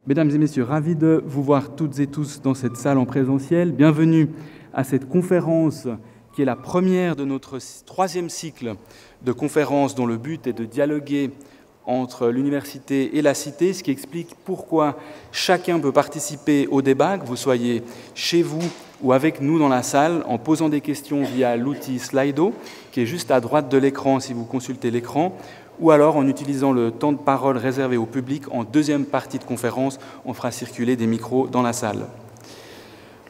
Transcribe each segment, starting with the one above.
Mesdames et messieurs, ravi de vous voir toutes et tous dans cette salle en présentiel. Bienvenue à cette conférence qui est la première de notre troisième cycle de conférences dont le but est de dialoguer entre l'université et la cité, ce qui explique pourquoi chacun peut participer au débat, que vous soyez chez vous ou avec nous dans la salle, en posant des questions via l'outil Slido, qui est juste à droite de l'écran si vous consultez l'écran, ou alors en utilisant le temps de parole réservé au public. En deuxième partie de conférence, on fera circuler des micros dans la salle.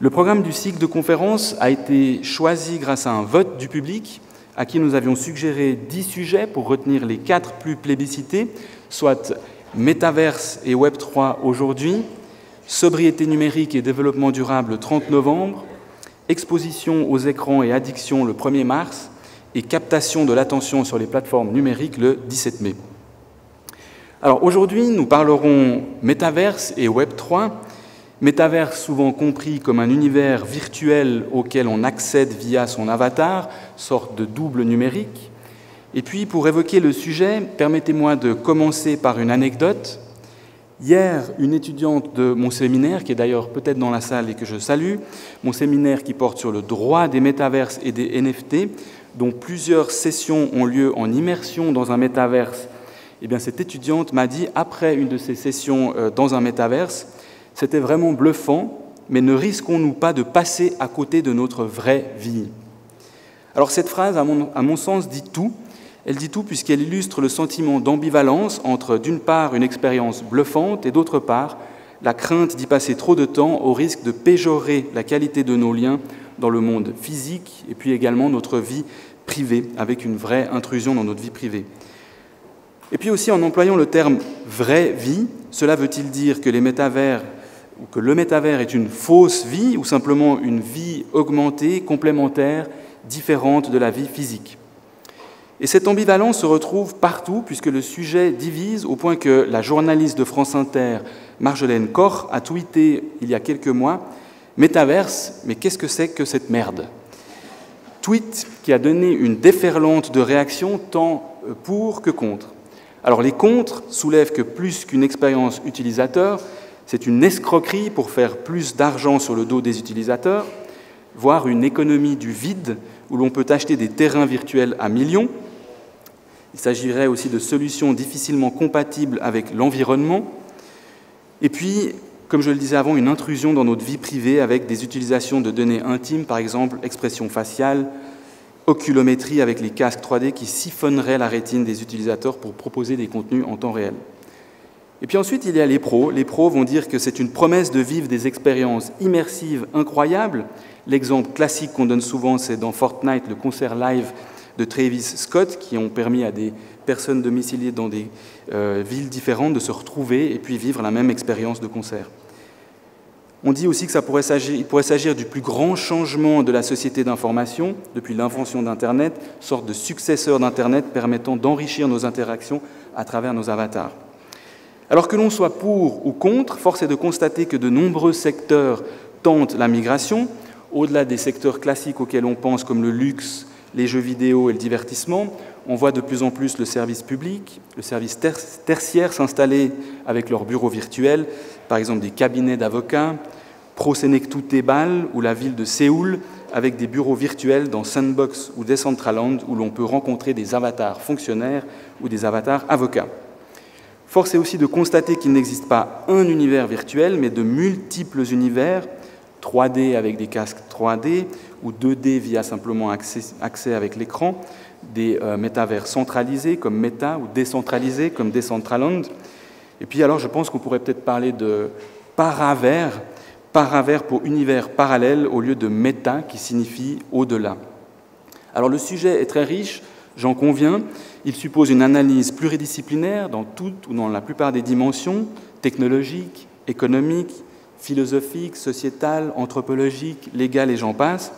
Le programme du cycle de conférences a été choisi grâce à un vote du public, à qui nous avions suggéré 10 sujets pour retenir les 4 plus plébiscités, soit Métaverse et Web3 aujourd'hui, sobriété numérique et développement durable le 30 novembre, exposition aux écrans et addiction le 1er mars, et captation de l'attention sur les plateformes numériques le 17 mai. Alors aujourd'hui, nous parlerons Métaverse et Web3. Métaverse souvent compris comme un univers virtuel auquel on accède via son avatar, sorte de double numérique. Et puis, pour évoquer le sujet, permettez-moi de commencer par une anecdote. Hier, une étudiante de mon séminaire, qui est d'ailleurs peut-être dans la salle et que je salue, mon séminaire qui porte sur le droit des métaverses et des NFT, dont plusieurs sessions ont lieu en immersion dans un métaverse, eh bien, cette étudiante m'a dit, après une de ces sessions dans un métaverse, c'était vraiment bluffant, mais ne risquons-nous pas de passer à côté de notre vraie vie? Alors cette phrase, à mon sens, dit tout. Elle dit tout puisqu'elle illustre le sentiment d'ambivalence entre, d'une part, une expérience bluffante et, d'autre part, la crainte d'y passer trop de temps au risque de péjorer la qualité de nos liens dans le monde physique et puis également notre vie privée, avec une vraie intrusion dans notre vie privée. Et puis aussi, en employant le terme « vraie vie », cela veut-il dire que les métavers ou que le métavers est une fausse vie ou simplement une vie augmentée, complémentaire, différente de la vie physique? Et cette ambivalence se retrouve partout puisque le sujet divise au point que la journaliste de France Inter, Marjolaine Corr, a tweeté il y a quelques mois « Métaverse, mais qu'est-ce que c'est que cette merde ?» Tweet qui a donné une déferlante de réactions tant pour que contre. Alors les contres soulèvent que plus qu'une expérience utilisateur, c'est une escroquerie pour faire plus d'argent sur le dos des utilisateurs, voire une économie du vide où l'on peut acheter des terrains virtuels à millions. Il s'agirait aussi de solutions difficilement compatibles avec l'environnement. Et puis, comme je le disais avant, une intrusion dans notre vie privée avec des utilisations de données intimes, par exemple expression faciale, oculométrie avec les casques 3D qui siphonneraient la rétine des utilisateurs pour proposer des contenus en temps réel. Et puis ensuite, il y a les pros. Les pros vont dire que c'est une promesse de vivre des expériences immersives incroyables. L'exemple classique qu'on donne souvent, c'est dans Fortnite, le concert live de Travis Scott, qui ont permis à des personnes domiciliées dans des villes différentes de se retrouver et puis vivre la même expérience de concert. On dit aussi que il pourrait s'agir du plus grand changement de la société d'information depuis l'invention d'Internet, sorte de successeur d'Internet permettant d'enrichir nos interactions à travers nos avatars. Alors que l'on soit pour ou contre, force est de constater que de nombreux secteurs tentent la migration, au-delà des secteurs classiques auxquels on pense comme le luxe, les jeux vidéo et le divertissement. On voit de plus en plus le service public, le service tertiaire s'installer avec leurs bureaux virtuels, par exemple des cabinets d'avocats, Prosenectutebal ou la ville de Séoul, avec des bureaux virtuels dans Sandbox ou Decentraland, où l'on peut rencontrer des avatars fonctionnaires ou des avatars avocats. Force est aussi de constater qu'il n'existe pas un univers virtuel, mais de multiples univers, 3D avec des casques 3D, ou 2D via simplement accès avec l'écran, des métavers centralisés comme Meta ou décentralisés comme Decentraland. Et puis alors je pense qu'on pourrait peut-être parler de paravers pour univers parallèle au lieu de méta qui signifie au-delà. Alors le sujet est très riche, j'en conviens. Il suppose une analyse pluridisciplinaire dans toutes ou dans la plupart des dimensions, technologiques, économiques, philosophiques, sociétales, anthropologiques, légales et j'en passe.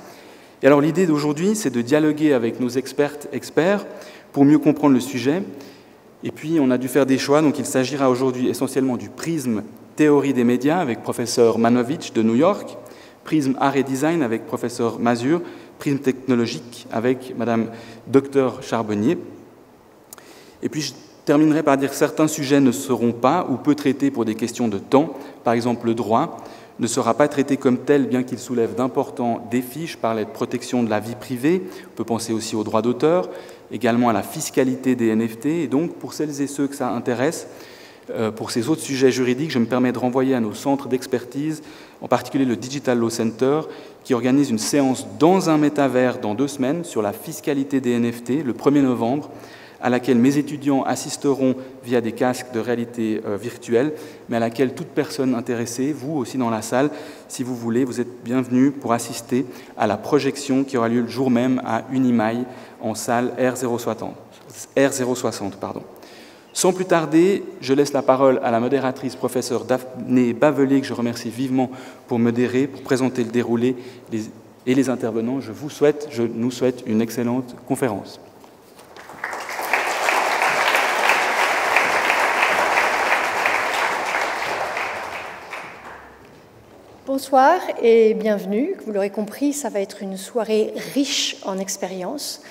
Et alors l'idée d'aujourd'hui, c'est de dialoguer avec nos experts pour mieux comprendre le sujet. Et puis on a dû faire des choix, donc il s'agira aujourd'hui essentiellement du prisme théorie des médias avec professeur Manovich de New York, prisme art et design avec professeur Mazur, prisme technologique avec madame Dr Charbonnier. Et puis terminerai par dire que certains sujets ne seront pas ou peu traités pour des questions de temps. Par exemple, le droit ne sera pas traité comme tel, bien qu'il soulève d'importants défis. Je parlais de protection de la vie privée, on peut penser aussi aux droits d'auteur, également à la fiscalité des NFT. Et donc, pour celles et ceux que ça intéresse, pour ces autres sujets juridiques, je me permets de renvoyer à nos centres d'expertise, en particulier le Digital Law Center, qui organise une séance dans un métavers dans 2 semaines sur la fiscalité des NFT, le 1er novembre, à laquelle mes étudiants assisteront via des casques de réalité virtuelle, mais à laquelle toute personne intéressée, vous aussi dans la salle, si vous voulez, vous êtes bienvenus pour assister à la projection qui aura lieu le jour même à Unimail en salle R060. Sans plus tarder, je laisse la parole à la modératrice professeure Daphné Bavelé, que je remercie vivement pour modérer, pour présenter le déroulé et les intervenants. Je nous souhaite une excellente conférence. Bonsoir et bienvenue. Vous l'aurez compris, ça va être une soirée riche en expériences.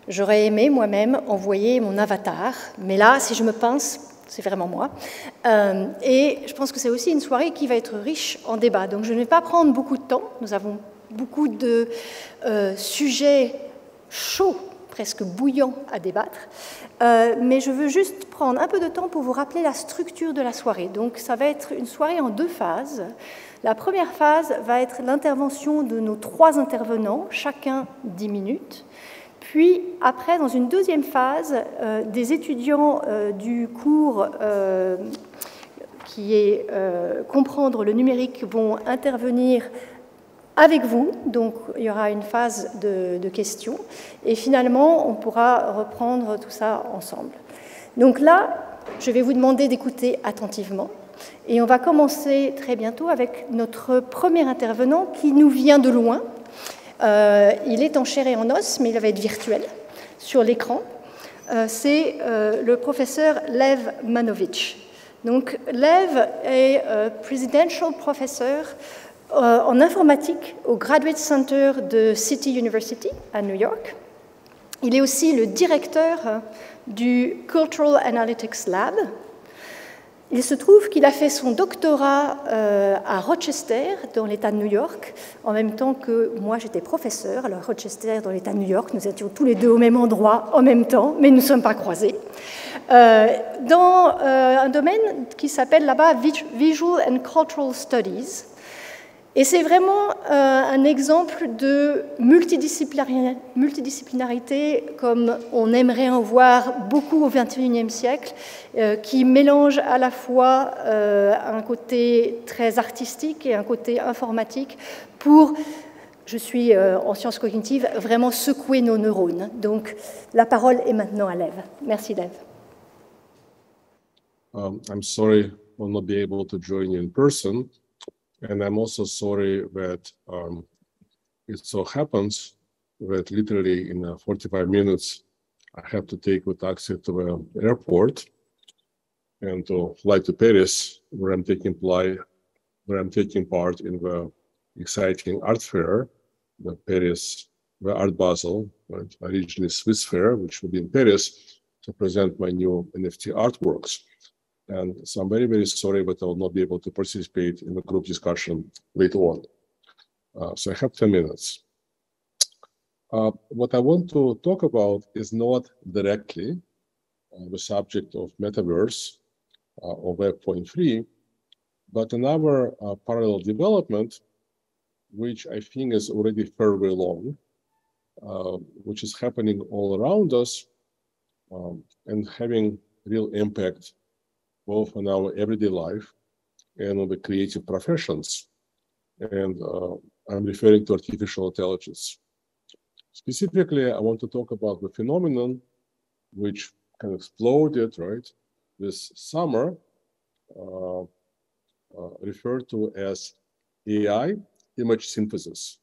J'aurais aimé moi-même envoyer mon avatar, mais là, si je me pince, c'est vraiment moi. Et je pense que c'est aussi une soirée qui va être riche en débats. Donc je ne vais pas prendre beaucoup de temps. Nous avons beaucoup de sujets chauds, presque bouillants à débattre. Mais je veux juste prendre un peu de temps pour vous rappeler la structure de la soirée. Donc ça va être une soirée en 2 phases. La première phase va être l'intervention de nos 3 intervenants, chacun 10 minutes. Puis, après, dans une deuxième phase, des étudiants du cours qui est Comprendre le numérique vont intervenir avec vous. Donc, il y aura une phase de questions. Et finalement, on pourra reprendre tout ça ensemble. Donc là, je vais vous demander d'écouter attentivement. Et on va commencer très bientôt avec notre premier intervenant qui nous vient de loin. Il est en chair et en os, mais il va être virtuel sur l'écran. C'est le professeur Lev Manovich. Donc, Lev est Presidential Professor en informatique au Graduate Center de City University à New York. Il est aussi le directeur du Cultural Analytics Lab. Il se trouve qu'il a fait son doctorat à Rochester, dans l'État de New York, en même temps que moi, j'étais professeur. Alors, Rochester, dans l'État de New York, nous étions tous les deux au même endroit, en même temps, mais nous ne sommes pas croisés, dans un domaine qui s'appelle là-bas Visual and Cultural Studies. Et c'est vraiment un exemple de multidisciplinarité comme on aimerait en voir beaucoup au XXIe siècle, qui mélange à la fois un côté très artistique et un côté informatique pour, je suis en sciences cognitives, vraiment secouer nos neurones. Donc la parole est maintenant à Lev. Merci Lev. I'm sorry for not being able to join you in person. And I'm also sorry that it so happens that literally in 45 minutes, I have to take a taxi to the airport and to fly to Paris, where I'm taking part in the exciting art fair, the Art Basel, right? Originally Swiss fair, which will be in Paris, to present my new NFT artworks. And so I'm very, very sorry, but I will not be able to participate in the group discussion later on. So I have 10 minutes. What I want to talk about is not directly the subject of metaverse or Web.3, but another parallel development, which I think is already fairly long, which is happening all around us and having real impact both on our everyday life and on the creative professions. And I'm referring to artificial intelligence. Specifically, I want to talk about the phenomenon which kind of exploded, right, this summer, referred to as AI image synthesis.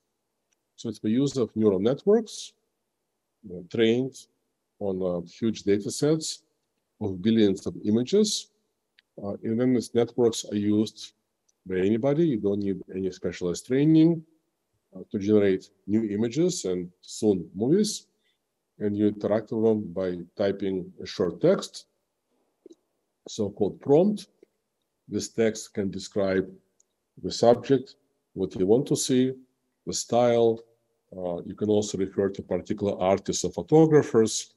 So it's the use of neural networks trained on huge data sets of billions of images. And then these networks are used by anybody. You don't need any specialized training to generate new images and soon movies. And you interact with them by typing a short text so-called prompt. This text can describe the subject, what you want to see, the style. You can also refer to particular artists or photographers.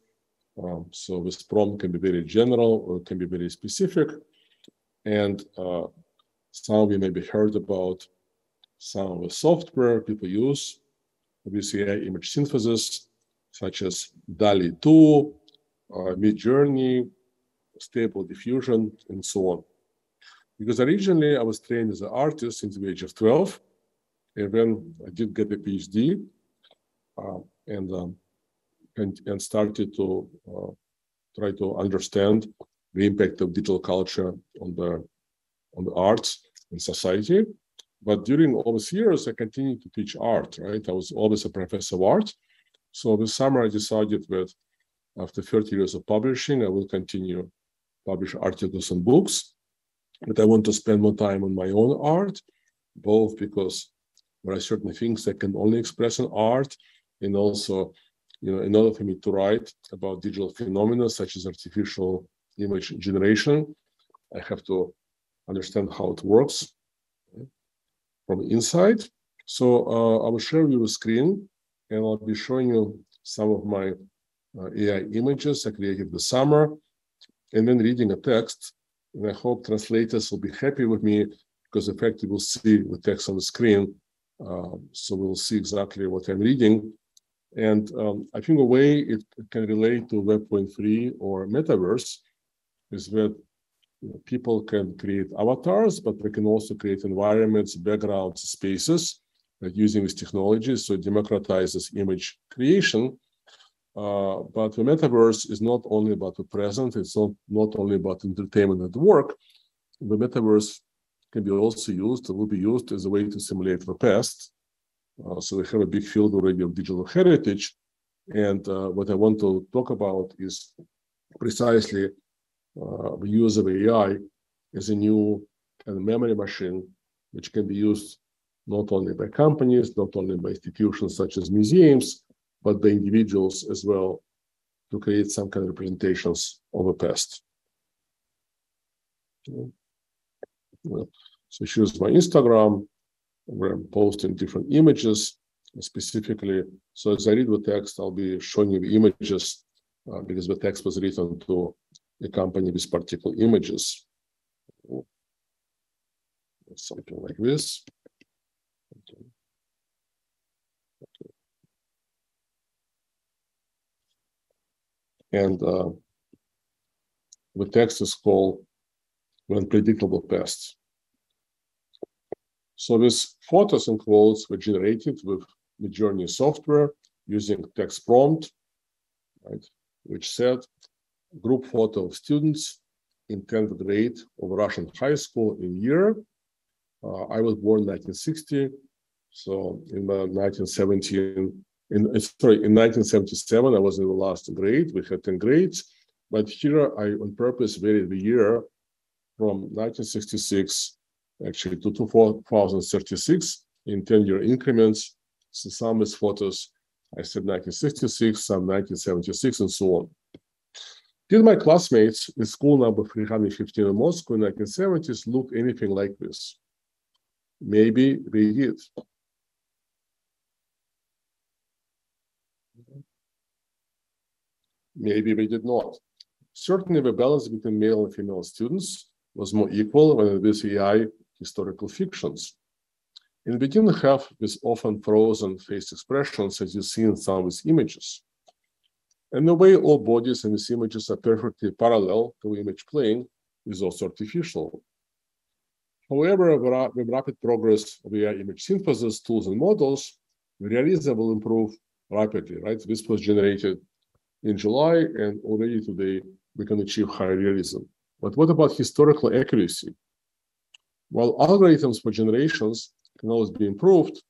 So this prompt can be very general or it can be very specific. And some of you maybe heard about some of the software people use with AI image synthesis, such as DALL-E 2, Midjourney, Stable Diffusion, and so on. Because originally I was trained as an artist since the age of 12, and then I did get a PhD and started to try to understand the impact of digital culture on the arts and society. But during all these years, I continued to teach art, right? I was always a professor of art. So this summer, I decided that after 30 years of publishing, I will continue publish articles and books. But I want to spend more time on my own art, both because there are certain things I can only express in art, and also, in order for me to write about digital phenomena such as artificial image generation, I have to understand how it works from inside. So I will share with you a screen, and I'll be showing you some of my AI images I created this summer, and then reading a text. And I hope translators will be happy with me because in fact you will see the text on the screen. So we'll see exactly what I'm reading. And I think a way it can relate to Web.3 or Metaverse is that people can create avatars, but they can also create environments, backgrounds, spaces using these technologies. So it democratizes image creation. But the metaverse is not only about the present, it's not only about entertainment at work. The metaverse can be also used, or will be used as a way to simulate the past. So we have a big field already of digital heritage. And what I want to talk about is precisely the use of AI as a new kind of memory machine, which can be used not only by companies, not only by institutions such as museums, but by individuals as well to create some kind of representations of the past. So here's my Instagram, where I'm posting different images specifically. So as I read the text, I'll be showing you the images because the text was written to accompany these particular images. Something like this. Okay. And the text is called "The Unpredictable Past." So these photos and quotes were generated with Midjourney software using text prompt, right, which said, group photo of students in 10th grade of Russian high school in year. I was born in 1960, so in 1977, I was in the last grade. We had 10 grades, but here I on purpose varied the year from 1966 actually to 2036 in 10-year increments. So some is photos, I said 1966, some 1976, and so on. Did my classmates in school number 315 in Moscow in the 1970s look anything like this? Maybe they did. Maybe they did not. Certainly the balance between male and female students was more equal when it was AI historical fictions. And we didn't have these often frozen face expressions as you see in some of these images. And the way all bodies in these images are perfectly parallel to image plane is also artificial. However, with rapid progress of AI image synthesis tools and models, the realism will improve rapidly, right? This was generated in July, and already today we can achieve higher realism. But what about historical accuracy? While algorithms for generations can always be improved,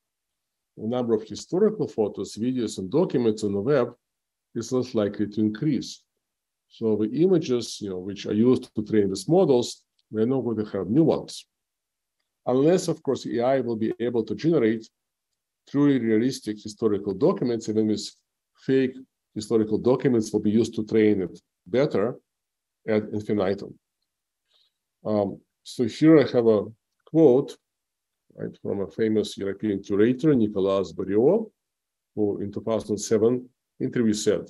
the number of historical photos, videos, and documents on the web is less likely to increase. So the images, which are used to train these models, we're not going to have new ones. Unless, of course, AI will be able to generate truly realistic historical documents, and then these fake historical documents will be used to train it better ad infinitum. So here I have a quote, right, from a famous European curator, Nicolas Bariot, who in 2007 interview said,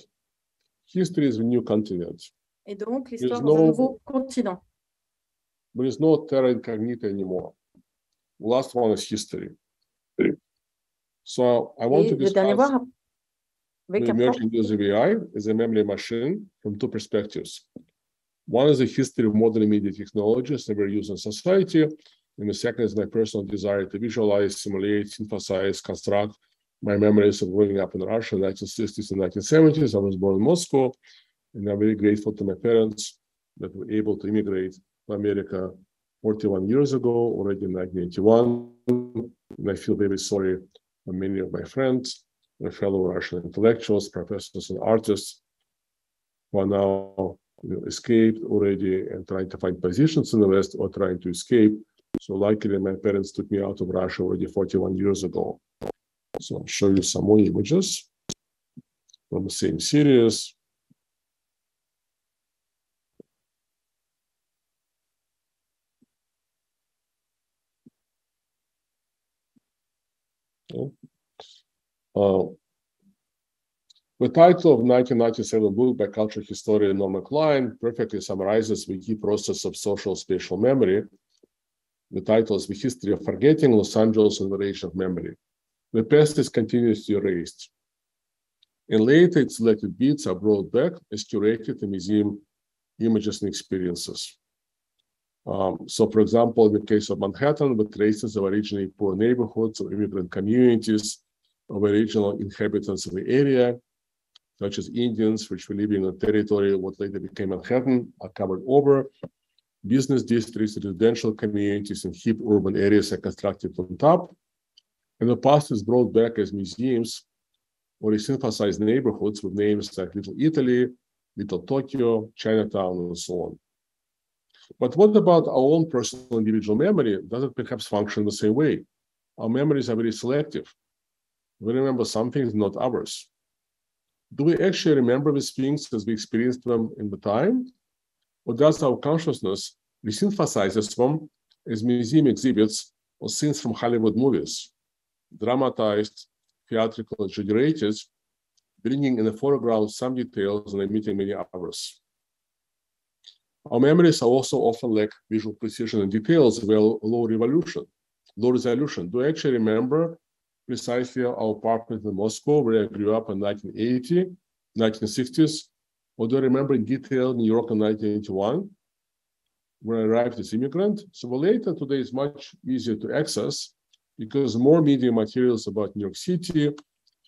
"History is a new continent. Et donc, l'histoire est un nouveau continent. There is no terra incognita anymore. The last one is history." So I want to discuss the emerging use of AI as a memory machine from two perspectives. One is the history of modern media technologies that we're using in society, and the second is my personal desire to visualize, simulate, synthesize, construct my memories of growing up in Russia in the 1960s and 1970s. I was born in Moscow, and I'm very grateful to my parents that were able to immigrate to America 41 years ago, already in 1981. And I feel very sorry for many of my friends, my fellow Russian intellectuals, professors, and artists who are now escaped already and trying to find positions in the West or trying to escape. So luckily, my parents took me out of Russia already 41 years ago. So I'll show you some more images from the same series. The title of 1997 book by cultural historian Norman Klein perfectly summarizes the key process of social spatial memory. The title is The History of Forgetting, Los Angeles and the Age of Memory. The past is continuously erased. And later, its selected bits are brought back as curated in museum images and experiences. So, for example, in the case of Manhattan, the traces of originally poor neighborhoods of immigrant communities, of original inhabitants of the area, such as Indians, which were living on territory what later became Manhattan, are covered over. Business districts, residential communities, and hip urban areas are constructed on top. And the past is brought back as museums or synthesized neighborhoods with names like Little Italy, Little Tokyo, Chinatown, and so on. But what about our own personal individual memory? Does it perhaps function the same way? Our memories are very selective. We remember some things, not others. Do we actually remember these things as we experienced them in the time? Or does our consciousness resynthesize them as museum exhibits or scenes from Hollywood movies, dramatized, theatrical, exaggerated, bringing in the foreground some details and omitting many others? Our memories are also often lack visual precision and details, well, low resolution. Do I actually remember precisely our apartment in Moscow, where I grew up in 1980, 1960s? Or do I remember in detail New York in 1981, where I arrived as immigrant? So the later today is much easier to access because more media materials about New York City,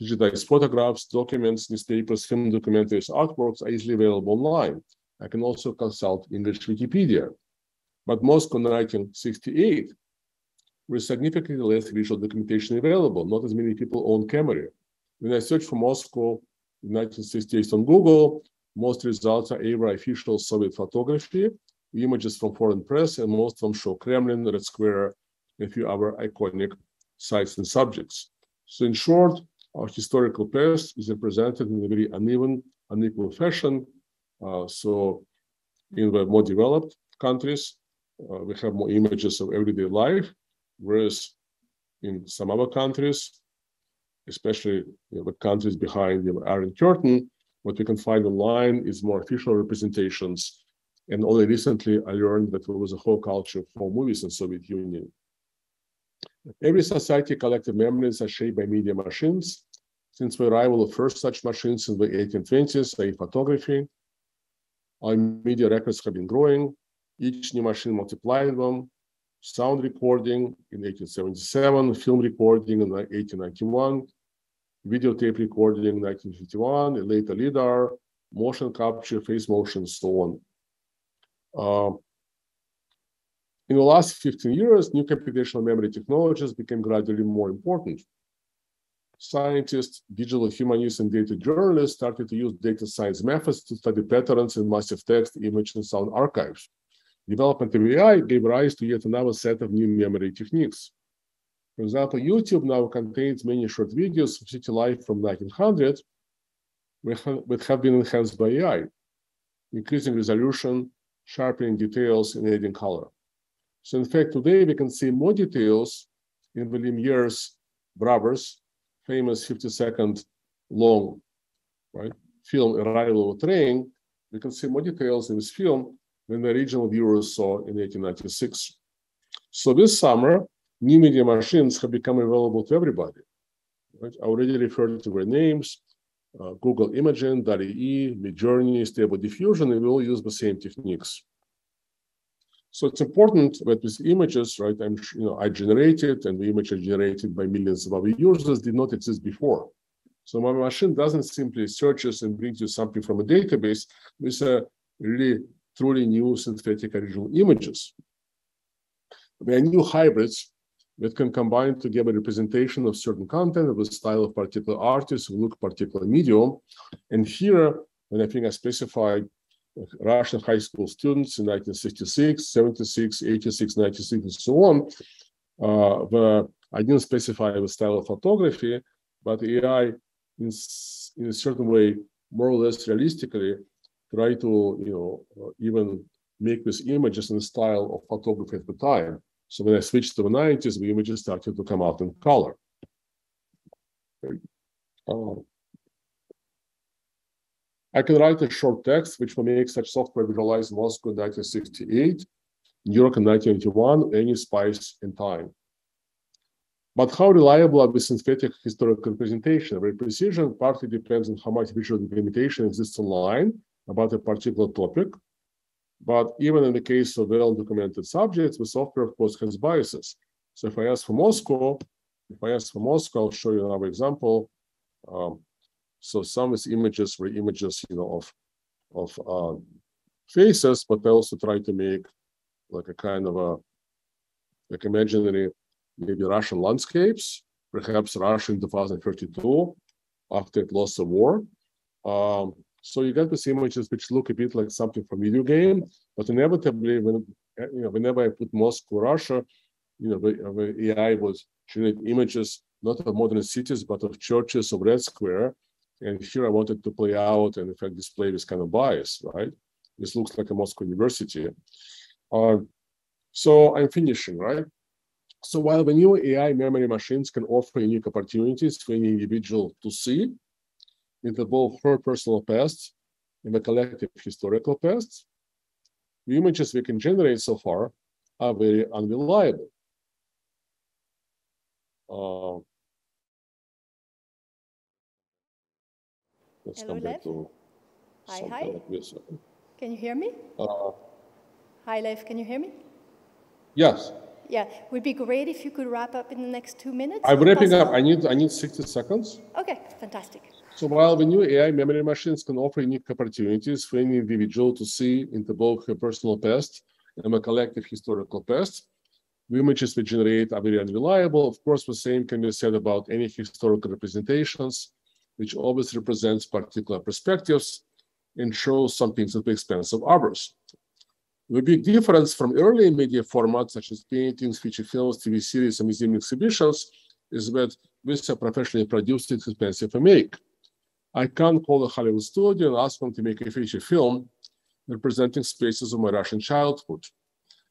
digitized photographs, documents, newspapers, film documentaries, artworks are easily available online. I can also consult English Wikipedia. But Moscow in 1968, with significantly less visual documentation available. Not as many people own camera. When I search for Moscow in 1968 on Google, most results are either official Soviet photography, images from foreign press, and most of them show Kremlin, Red Square, and a few other iconic sites and subjects. So in short, our historical past is represented in a very unequal fashion. So in the more developed countries, we have more images of everyday life, whereas in some other countries, especially the countries behind the Iron Curtain, what we can find online is more official representations. And only recently, I learned that there was a whole culture for movies in the Soviet Union. Every society collective memories are shaped by media machines. Since the arrival of first such machines in the 1820s, i.e. photography, our media records have been growing. Each new machine multiplied them. Sound recording in 1877, film recording in 1891, videotape recording in 1951, and later LIDAR, motion capture, face motion, so on. In the last 15 years, new computational memory technologies became gradually more important. Scientists, digital humanists, and data journalists started to use data science methods to study patterns in massive text, image, and sound archives. Development of AI gave rise to yet another set of new memory techniques. For example, YouTube now contains many short videos of city life from 1900 that have been enhanced by AI, increasing resolution, sharpening details, and adding color. So in fact, today we can see more details in the Lumiere's Brothers' famous 50-second long, right, film Arrival of a Train. We can see more details in this film than the original viewers saw in 1896. So this summer, new media machines have become available to everybody. Right? I already referred to their names: Google Imagen, DALL-E, Midjourney, Stable Diffusion, and we all use the same techniques. So it's important that these images, right, I generated, and the images generated by millions of other users did not exist before. So my machine doesn't simply searches and brings you something from a database. These are really truly new synthetic original images. They are new hybrids that can combine together representation of certain content of the style of particular artists who look particular medium. And here, and I think I specified Russian high school students in 1966, 76, 86, 96, and so on. I didn't specify the style of photography, but AI, in a certain way, more or less realistically, try to even make these images in the style of photography at the time. So when I switched to the 90s, the images started to come out in color. I can write a short text, which will make such software visualize Moscow in 1968, New York in 1981, any spice in time. But how reliable are the synthetic historical representation? Their precision partly depends on how much visual documentation exists online about a particular topic. But even in the case of well-documented subjects, the software, of course, has biases. So if I ask for Moscow, I'll show you another example. So some of these images were images, of faces, but I also try to make like a kind of like imaginary, maybe Russian landscapes, perhaps Russia in 2032 after it lost the war. So you get these images which look a bit like something from video game, but inevitably, whenever I put Moscow, Russia, the AI would generate images not of modern cities, but of churches of Red Square. And here I wanted to play out and in fact display this kind of bias, right? This looks like a Moscow University. So I'm finishing, right? So while the new AI memory machines can offer unique opportunities for any individual to see into both her personal past and the collective historical past, the images we can generate so far are very unreliable. Let's Hello, come back Lev. to Hi. like this. Can you hear me? Hi, Lev. Can you hear me? Yes. Yeah, would be great if you could wrap up in the next 2 minutes. I'm wrapping up. I need 60 seconds. Okay, fantastic. So while the new AI memory machines can offer unique opportunities for any individual to see into both her personal past and a collective historical past, the images we generate are very unreliable. Of course, the same can be said about any historical representations, which always represents particular perspectives and shows some things at the expense of others. The big difference from early media formats such as paintings, feature films, TV series, and museum exhibitions is that these are professionally produced and expensive to make. I can't call a Hollywood studio and ask them to make a feature film representing spaces of my Russian childhood.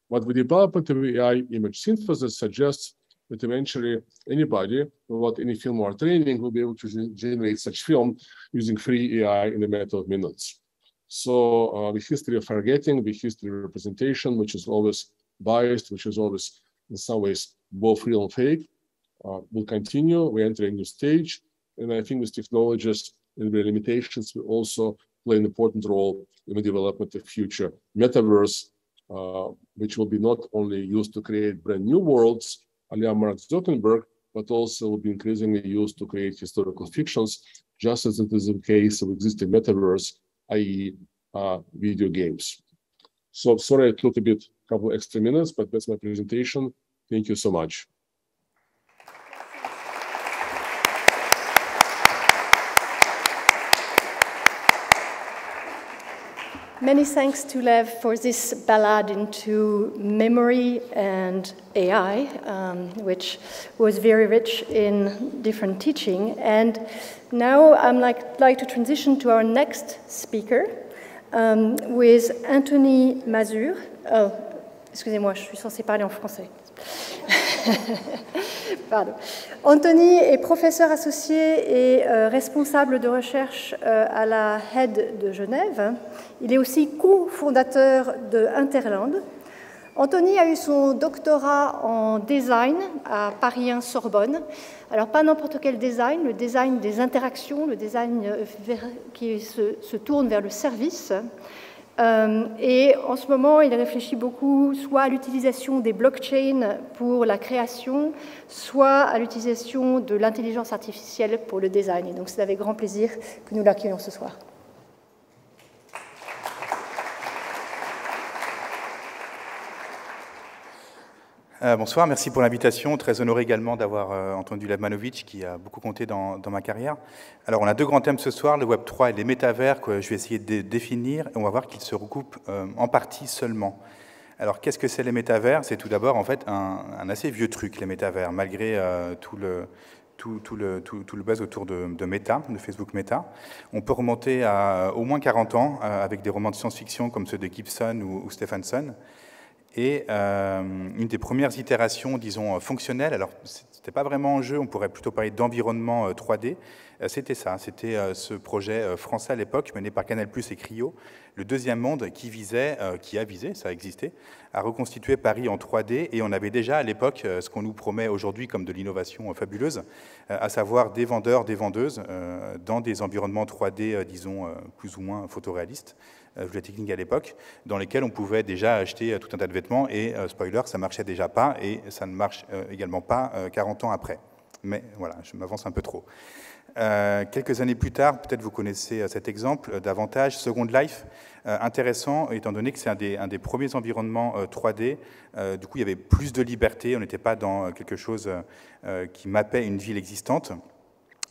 But the development of AI image synthesis suggests that eventually anybody without any film or training will be able to generate such film using free AI in a matter of minutes. So the history of forgetting, the history of representation, which is always biased, which is always in some ways both real and fake, will continue. We're entering a new stage. And I think these technologies and their limitations will also play an important role in the development of future metaverse, which will be not only used to create brand new worlds, a la Mark Zuckerberg, but also will be increasingly used to create historical fictions, just as it is the case of existing metaverse, i.e. Video games. So sorry I took a couple extra minutes, but that's my presentation. Thank you so much. Many thanks to Lev for this ballad into memory and AI, which was very rich in different teaching. And now I'd like to transition to our next speaker with Anthony Mazur. Excusez-moi, je suis censée parler en français. Pardon. Anthony est professeur associé et responsable de recherche à la HED de Genève. Il est aussi cofondateur de Interland. Anthony a eu son doctorat en design à Paris 1 Sorbonne. Alors, pas n'importe quel design, le design des interactions, le design qui se tourne vers le service. Et en ce moment, il réfléchit beaucoup soit à l'utilisation des blockchains pour la création, soit à l'utilisation de l'intelligence artificielle pour le design. Et donc, c'est avec grand plaisir que nous l'accueillons ce soir. Bonsoir, merci pour l'invitation. Très honoré également d'avoir entendu Ladmanovic, qui a beaucoup compté dans ma carrière. Alors, on a deux grands thèmes ce soir, le Web3 et les métavers, que je vais essayer de définir, et on va voir qu'ils se recoupent en partie seulement. Alors, qu'est-ce que c'est les métavers? C'est tout d'abord, en fait, un assez vieux truc, les métavers, malgré tout le buzz autour de Meta, de Facebook Meta. On peut remonter à au moins 40 ans, avec des romans de science-fiction comme ceux de Gibson ou Stephenson. Et une des premières itérations, disons, fonctionnelles, alors c'était pas vraiment un jeu, on pourrait plutôt parler d'environnement 3D, c'était ça, c'était ce projet français à l'époque, mené par Canal+ et Cryo, le deuxième monde qui a visé, ça existait, à reconstituer Paris en 3D, et on avait déjà à l'époque ce qu'on nous promet aujourd'hui comme de l'innovation fabuleuse, à savoir des vendeurs, des vendeuses, dans des environnements 3D, disons, plus ou moins photoréalistes, vu la technique à l'époque, dans lesquels on pouvait déjà acheter tout un tas de vêtements, et spoiler, ça marchait déjà pas, et ça ne marche également pas 40 ans après. Mais voilà, je m'avance un peu trop. Quelques années plus tard, peut-être vous connaissez cet exemple davantage, Second Life, intéressant, étant donné que c'est un des premiers environnements 3D, du coup il y avait plus de liberté, on n'était pas dans quelque chose qui mappait une ville existante.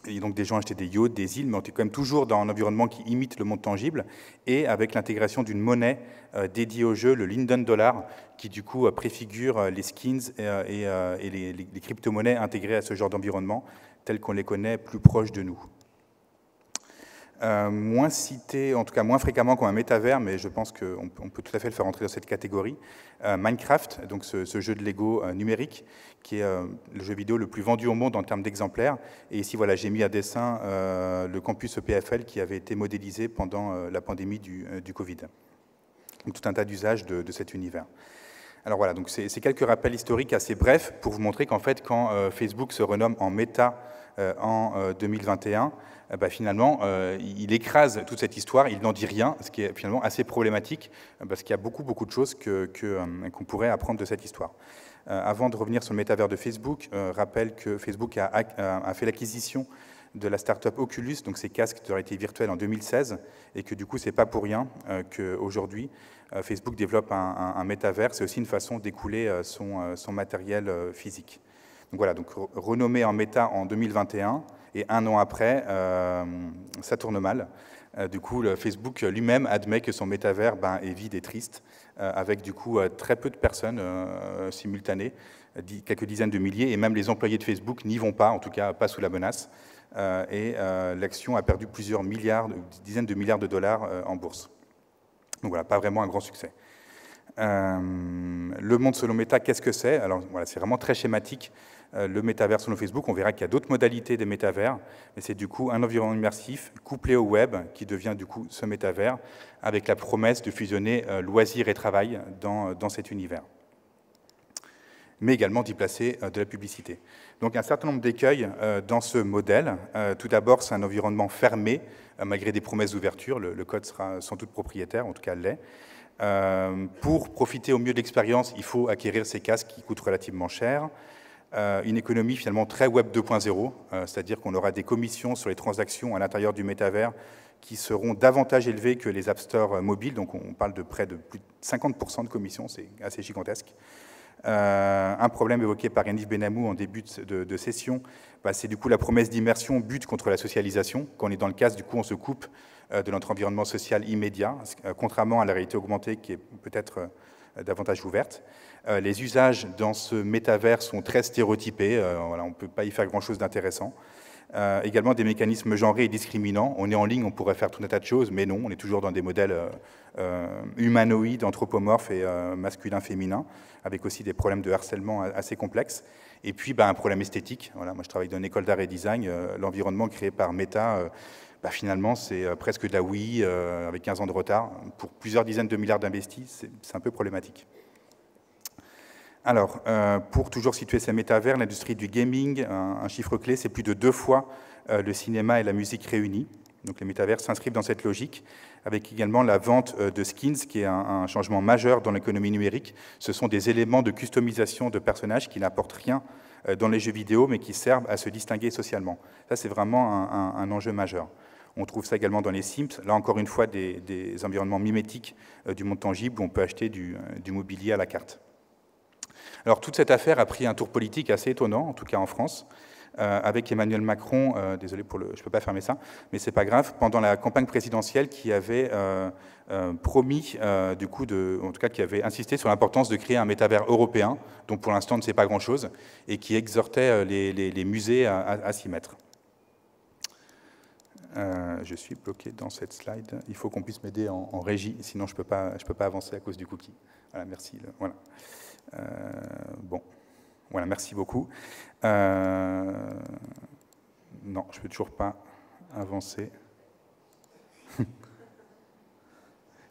Et donc des gens achetaient des yachts, des îles, mais on était quand même toujours dans un environnement qui imite le monde tangible, et avec l'intégration d'une monnaie dédiée au jeu, le Linden Dollar, qui du coup préfigure les skins et les crypto-monnaies intégrées à ce genre d'environnement, tels qu'on les connaît plus proches de nous. Moins cité, en tout cas moins fréquemment comme un métavers, mais je pense qu'on peut tout à fait le faire entrer dans cette catégorie. Minecraft, donc ce jeu de Lego numérique, qui est le jeu vidéo le plus vendu au monde en termes d'exemplaires. Et ici, voilà, j'ai mis à dessin le campus EPFL qui avait été modélisé pendant la pandémie du Covid. Donc, tout un tas d'usages de cet univers. Alors voilà, donc c'est quelques rappels historiques assez brefs pour vous montrer qu'en fait, quand Facebook se renomme en Meta en 2021, finalement, il écrase toute cette histoire, il n'en dit rien, ce qui est finalement assez problématique, parce qu'il y a beaucoup de choses qu'on pourrait apprendre de cette histoire. Avant de revenir sur le métavers de Facebook, rappelle que Facebook a fait l'acquisition de la start-up Oculus, donc ces casques de réalité virtuelle en 2016, et que du coup, c'est pas pour rien qu'aujourd'hui, Facebook développe un métavers, c'est aussi une façon d'écouler son matériel physique. Donc voilà, donc renommé en Meta en 2021, et un an après, ça tourne mal. Du coup, Facebook lui-même admet que son métavers est vide et triste, avec du coup très peu de personnes simultanées, quelques dizaines de milliers, et même les employés de Facebook n'y vont pas, en tout cas pas sous la menace. Et l'action a perdu plusieurs milliards, dizaines de milliards de dollars en bourse. Donc voilà, pas vraiment un grand succès. Le monde selon Meta, qu'est-ce que c'est? Alors voilà, c'est vraiment très schématique. Le métavers selon Facebook, on verra qu'il y a d'autres modalités des métavers, mais c'est du coup un environnement immersif couplé au web qui devient du coup ce métavers, avec la promesse de fusionner loisirs et travail dans cet univers, mais également d'y placer de la publicité. Donc un certain nombre d'écueils dans ce modèle. Tout d'abord, c'est un environnement fermé, malgré des promesses d'ouverture. Le code sera sans doute propriétaire, en tout cas l'est. Pour profiter au mieux de l'expérience, il faut acquérir ces casques qui coûtent relativement cher. Une économie finalement très Web 2.0, c'est-à-dire qu'on aura des commissions sur les transactions à l'intérieur du métavers qui seront davantage élevées que les App Store mobiles, donc on parle de près de plus de 50% de commissions, c'est assez gigantesque. Un problème évoqué par Yannick Benamou en début de session, c'est du coup la promesse d'immersion but contre la socialisation. Quand on est dans le casque, du coup on se coupe de notre environnement social immédiat, contrairement à la réalité augmentée qui est peut-être davantage ouverte. Les usages dans ce métavers sont très stéréotypés, voilà, on ne peut pas y faire grand-chose d'intéressant. Également des mécanismes genrés et discriminants. On est en ligne, on pourrait faire tout un tas de choses, mais non, on est toujours dans des modèles humanoïdes, anthropomorphes et masculins-féminins, avec aussi des problèmes de harcèlement assez complexes. Et puis un problème esthétique. Voilà, moi je travaille dans une école d'art et design. L'environnement créé par Meta, finalement c'est presque de la Wii avec 15 ans de retard. Pour plusieurs dizaines de milliards d'investis, c'est un peu problématique. Alors, pour toujours situer ces métavers, l'industrie du gaming, un chiffre clé, c'est plus de 2 fois le cinéma et la musique réunis. Donc les métavers s'inscrivent dans cette logique, avec également la vente de skins, qui est un changement majeur dans l'économie numérique. Ce sont des éléments de customisation de personnages qui n'apportent rien dans les jeux vidéo, mais qui servent à se distinguer socialement. Ça, c'est vraiment un enjeu majeur. On trouve ça également dans les Sims. Là, encore une fois, des environnements mimétiques du monde tangible, où on peut acheter du mobilier à la carte. Alors, toute cette affaire a pris un tour politique assez étonnant, en tout cas en France, avec Emmanuel Macron, désolé je ne peux pas fermer ça, mais c'est pas grave, pendant la campagne présidentielle qui avait promis, en tout cas qui avait insisté sur l'importance de créer un métavers européen, dont pour l'instant on ne sait pas grand-chose, et qui exhortait les musées à s'y mettre. Je suis bloqué dans cette slide. Il faut qu'on puisse m'aider en régie, sinon je peux pas avancer à cause du cookie. Voilà, merci. Voilà. Bon, voilà, merci beaucoup. Non, je ne peux toujours pas avancer. Il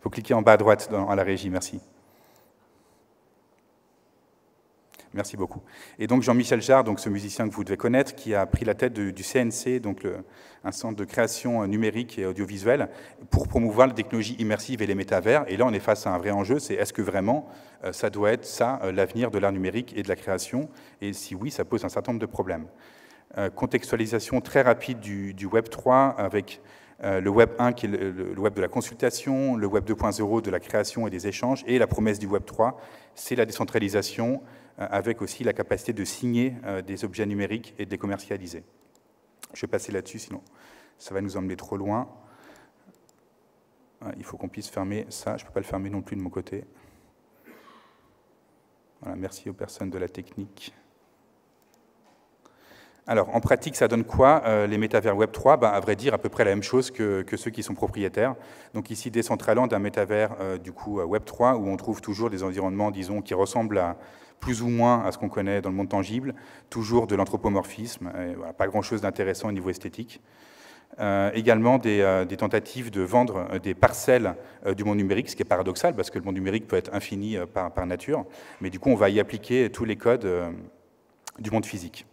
faut cliquer en bas à droite à la régie, merci. Merci beaucoup. Et donc Jean-Michel Jarre, donc ce musicien que vous devez connaître, qui a pris la tête du CNC, donc un centre de création numérique et audiovisuelle, pour promouvoir la technologie immersive et les métavers. Et là, on est face à un vrai enjeu, c'est est-ce que vraiment ça doit être ça l'avenir de l'art numérique et de la création? Et si oui, ça pose un certain nombre de problèmes. Contextualisation très rapide du Web 3 avec le Web 1 qui est le Web de la consultation, le Web 2.0 de la création et des échanges, et la promesse du Web 3, c'est la décentralisation, avec aussi la capacité de signer des objets numériques et de les commercialiser. Je vais passer là-dessus, sinon ça va nous emmener trop loin. Il faut qu'on puisse fermer ça, je ne peux pas le fermer non plus de mon côté. Voilà, merci aux personnes de la technique. Alors, en pratique, ça donne quoi les métavers Web3 à vrai dire, à peu près la même chose que ceux qui sont propriétaires. Donc ici, Decentraland, un métavers Web3, où on trouve toujours des environnements, disons, qui ressemblent plus ou moins à ce qu'on connaît dans le monde tangible, toujours de l'anthropomorphisme, voilà, pas grand-chose d'intéressant au niveau esthétique. Également des tentatives de vendre des parcelles du monde numérique, ce qui est paradoxal, parce que le monde numérique peut être infini par nature, mais du coup, on va y appliquer tous les codes du monde physique.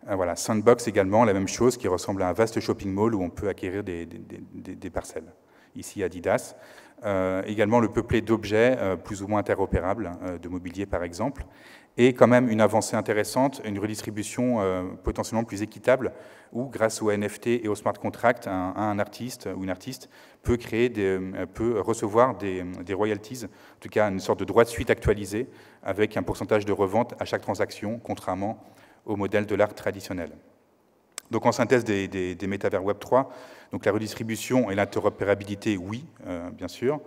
Voilà, Sandbox également, la même chose, qui ressemble à un vaste shopping mall où on peut acquérir des parcelles. Ici, Adidas. Également le peuplé d'objets plus ou moins interopérables, de mobilier par exemple, et quand même une avancée intéressante, une redistribution potentiellement plus équitable, où grâce au NFT et au smart contract, un artiste ou une artiste peut recevoir des royalties, en tout cas une sorte de droit de suite actualisé, avec un pourcentage de revente à chaque transaction, contrairement au modèle de l'art traditionnel. Donc en synthèse des métavers Web3, donc la redistribution et l'interopérabilité, oui, bien sûr.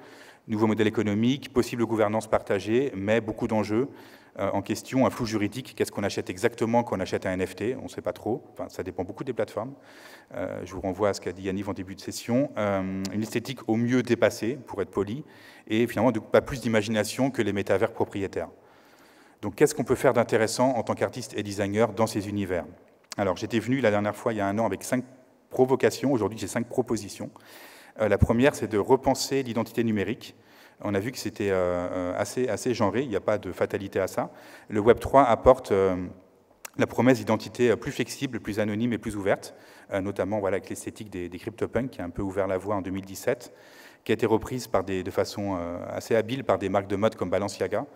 Nouveau modèle économique, possible gouvernance partagée, mais beaucoup d'enjeux en question, un flou juridique, qu'est-ce qu'on achète exactement quand on achète un NFT, on ne sait pas trop, enfin, ça dépend beaucoup des plateformes. Je vous renvoie à ce qu'a dit Yaniv en début de session. Une esthétique au mieux dépassée, pour être poli, et finalement pas plus d'imagination que les métavers propriétaires. Donc qu'est-ce qu'on peut faire d'intéressant en tant qu'artiste et designer dans ces univers? Alors j'étais venu la dernière fois, il y a un an, avec 5 provocations. Aujourd'hui, j'ai 5 propositions. La première, c'est de repenser l'identité numérique. On a vu que c'était assez genré, il n'y a pas de fatalité à ça. Le Web3 apporte la promesse d'identité plus flexible, plus anonyme et plus ouverte, notamment voilà, avec l'esthétique des CryptoPunks, qui a un peu ouvert la voie en 2017, qui a été reprise de façon assez habile par des marques de mode comme Balenciaga,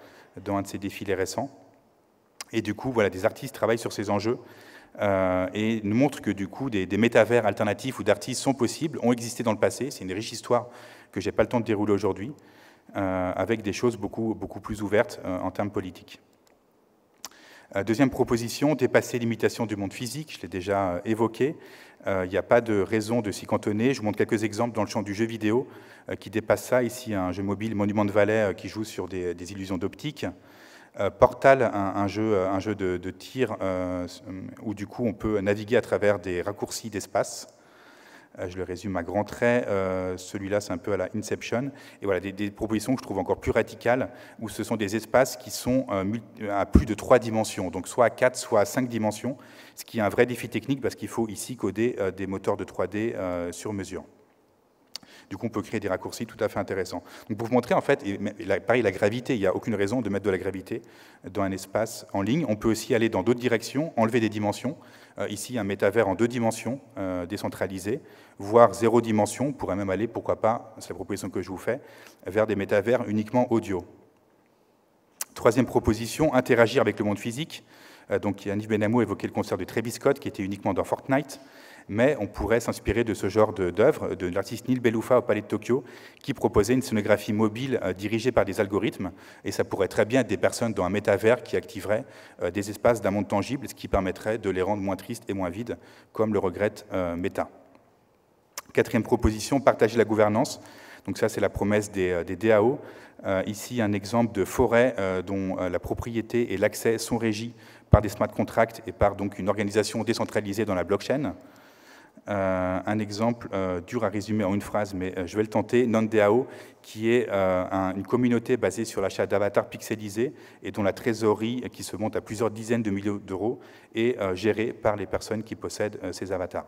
dans un de ses défilés récents. Et du coup, voilà, des artistes travaillent sur ces enjeux et nous montrent que du coup, des métavers alternatifs ou d'artistes sont possibles, ont existé dans le passé. C'est une riche histoire que je n'ai pas le temps de dérouler aujourd'hui, avec des choses beaucoup plus ouvertes en termes politiques. Deuxième proposition, dépasser l'imitation du monde physique, je l'ai déjà évoqué. Il n'y a pas de raison de s'y cantonner. Je vous montre quelques exemples dans le champ du jeu vidéo qui dépasse ça. Ici, un jeu mobile, Monument de Valley, qui joue sur des illusions d'optique. Portal, un jeu de tir où du coup on peut naviguer à travers des raccourcis d'espace. Je le résume à grands traits. Celui-là, c'est un peu à la Inception. Et voilà, des propositions que je trouve encore plus radicales, où ce sont des espaces qui sont à plus de 3 dimensions, donc soit à 4, soit à 5 dimensions, ce qui est un vrai défi technique parce qu'il faut ici coder des moteurs de 3D sur mesure. Du coup, on peut créer des raccourcis tout à fait intéressants. Donc, pour vous montrer, en fait, pareil, la gravité, il n'y a aucune raison de mettre de la gravité dans un espace en ligne. On peut aussi aller dans d'autres directions, enlever des dimensions. Ici, un métavers en 2 dimensions, décentralisé, voire 0 dimension. On pourrait même aller, pourquoi pas, c'est la proposition que je vous fais, vers des métavers uniquement audio. Troisième proposition, interagir avec le monde physique. Donc, Yannick Benamou évoquait le concert de Travis Scott, qui était uniquement dans Fortnite. Mais on pourrait s'inspirer de ce genre d'œuvre de l'artiste Neil Beloufa au Palais de Tokyo, qui proposait une scénographie mobile dirigée par des algorithmes, et ça pourrait très bien être des personnes dans un métavers qui activeraient des espaces d'un monde tangible, ce qui permettrait de les rendre moins tristes et moins vides, comme le regrette Meta. Quatrième proposition, partager la gouvernance. Donc ça, c'est la promesse des DAO. Ici, un exemple de forêt dont la propriété et l'accès sont régis par des smart contracts et par donc une organisation décentralisée dans la blockchain. Un exemple dur à résumer en une phrase, mais je vais le tenter, NonDAO, qui est une communauté basée sur l'achat d'avatars pixelisés et dont la trésorerie, qui se monte à plusieurs dizaines de millions d'euros, est gérée par les personnes qui possèdent ces avatars.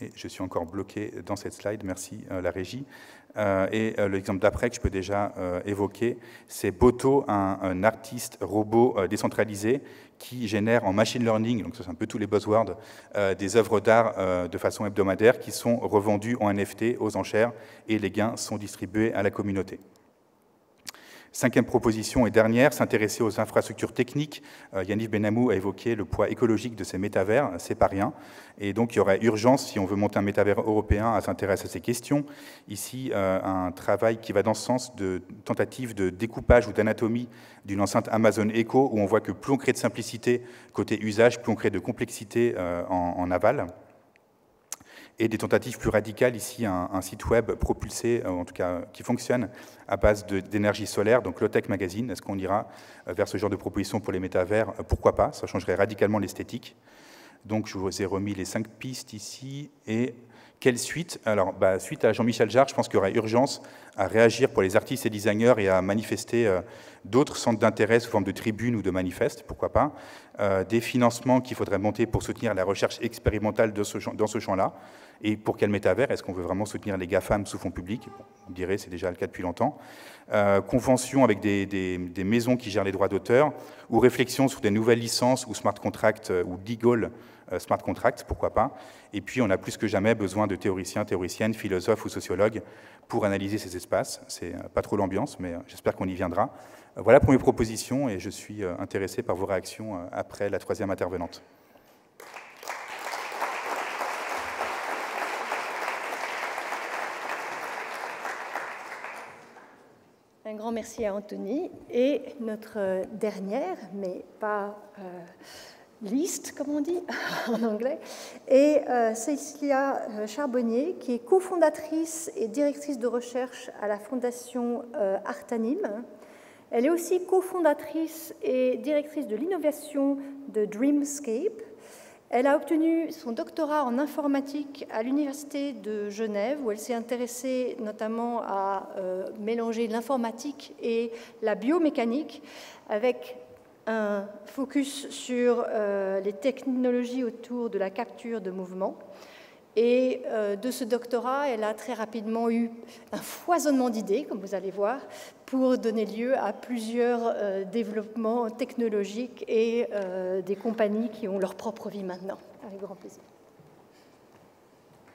Et je suis encore bloqué dans cette slide, merci la régie. L'exemple d'après que je peux déjà évoquer, c'est Boto, un artiste robot décentralisé qui génère en machine learning, donc ça c'est un peu tous les buzzwords, des œuvres d'art de façon hebdomadaire qui sont revendues en NFT aux enchères et les gains sont distribués à la communauté. Cinquième proposition et dernière, s'intéresser aux infrastructures techniques. Yannick Benamou a évoqué le poids écologique de ces métavers, c'est pas rien. Et donc il y aurait urgence, si on veut monter un métavers européen, à s'intéresser à ces questions. Ici, un travail qui va dans ce sens de tentative de découpage ou d'anatomie d'une enceinte Amazon Echo, où on voit que plus on crée de simplicité côté usage, plus on crée de complexité en aval. Et des tentatives plus radicales, ici un site web propulsé, en tout cas qui fonctionne à base d'énergie solaire, donc Low-Tech Magazine. Est-ce qu'on ira vers ce genre de proposition pour les métavers? Pourquoi pas? Ça changerait radicalement l'esthétique. Donc je vous ai remis les 5 pistes ici. Et quelle suite? Alors, suite à Jean-Michel Jarre, je pense qu'il y aurait urgence à réagir pour les artistes et designers et à manifester d'autres centres d'intérêt sous forme de tribunes ou de manifestes, pourquoi pas. Des financements qu'il faudrait monter pour soutenir la recherche expérimentale dans ce champ-là. Et pour quel métavers? Est-ce qu'on veut vraiment soutenir les GAFAM sous fonds publics? On dirait c'est déjà le cas depuis longtemps. Convention avec des maisons qui gèrent les droits d'auteur, ou réflexion sur des nouvelles licences ou smart contracts ou legal smart contracts, pourquoi pas. Et puis on a plus que jamais besoin de théoriciens, théoriciennes, philosophes ou sociologues pour analyser ces espaces. C'est pas trop l'ambiance, mais j'espère qu'on y viendra. Voilà pour mes propositions et je suis intéressé par vos réactions après la troisième intervenante. Un grand merci à Anthony. Et notre dernière, mais pas liste, comme on dit en anglais, est Cécilia Charbonnier, qui est cofondatrice et directrice de recherche à la Fondation Artanim. Elle est aussi cofondatrice et directrice de l'innovation de Dreamscape. Elle a obtenu son doctorat en informatique à l'Université de Genève, où elle s'est intéressée notamment à mélanger l'informatique et la biomécanique, avec un focus sur les technologies autour de la capture de mouvements. Et de ce doctorat, elle a très rapidement eu un foisonnement d'idées, comme vous allez voir, pour donner lieu à plusieurs développements technologiques et des compagnies qui ont leur propre vie maintenant. Avec grand plaisir.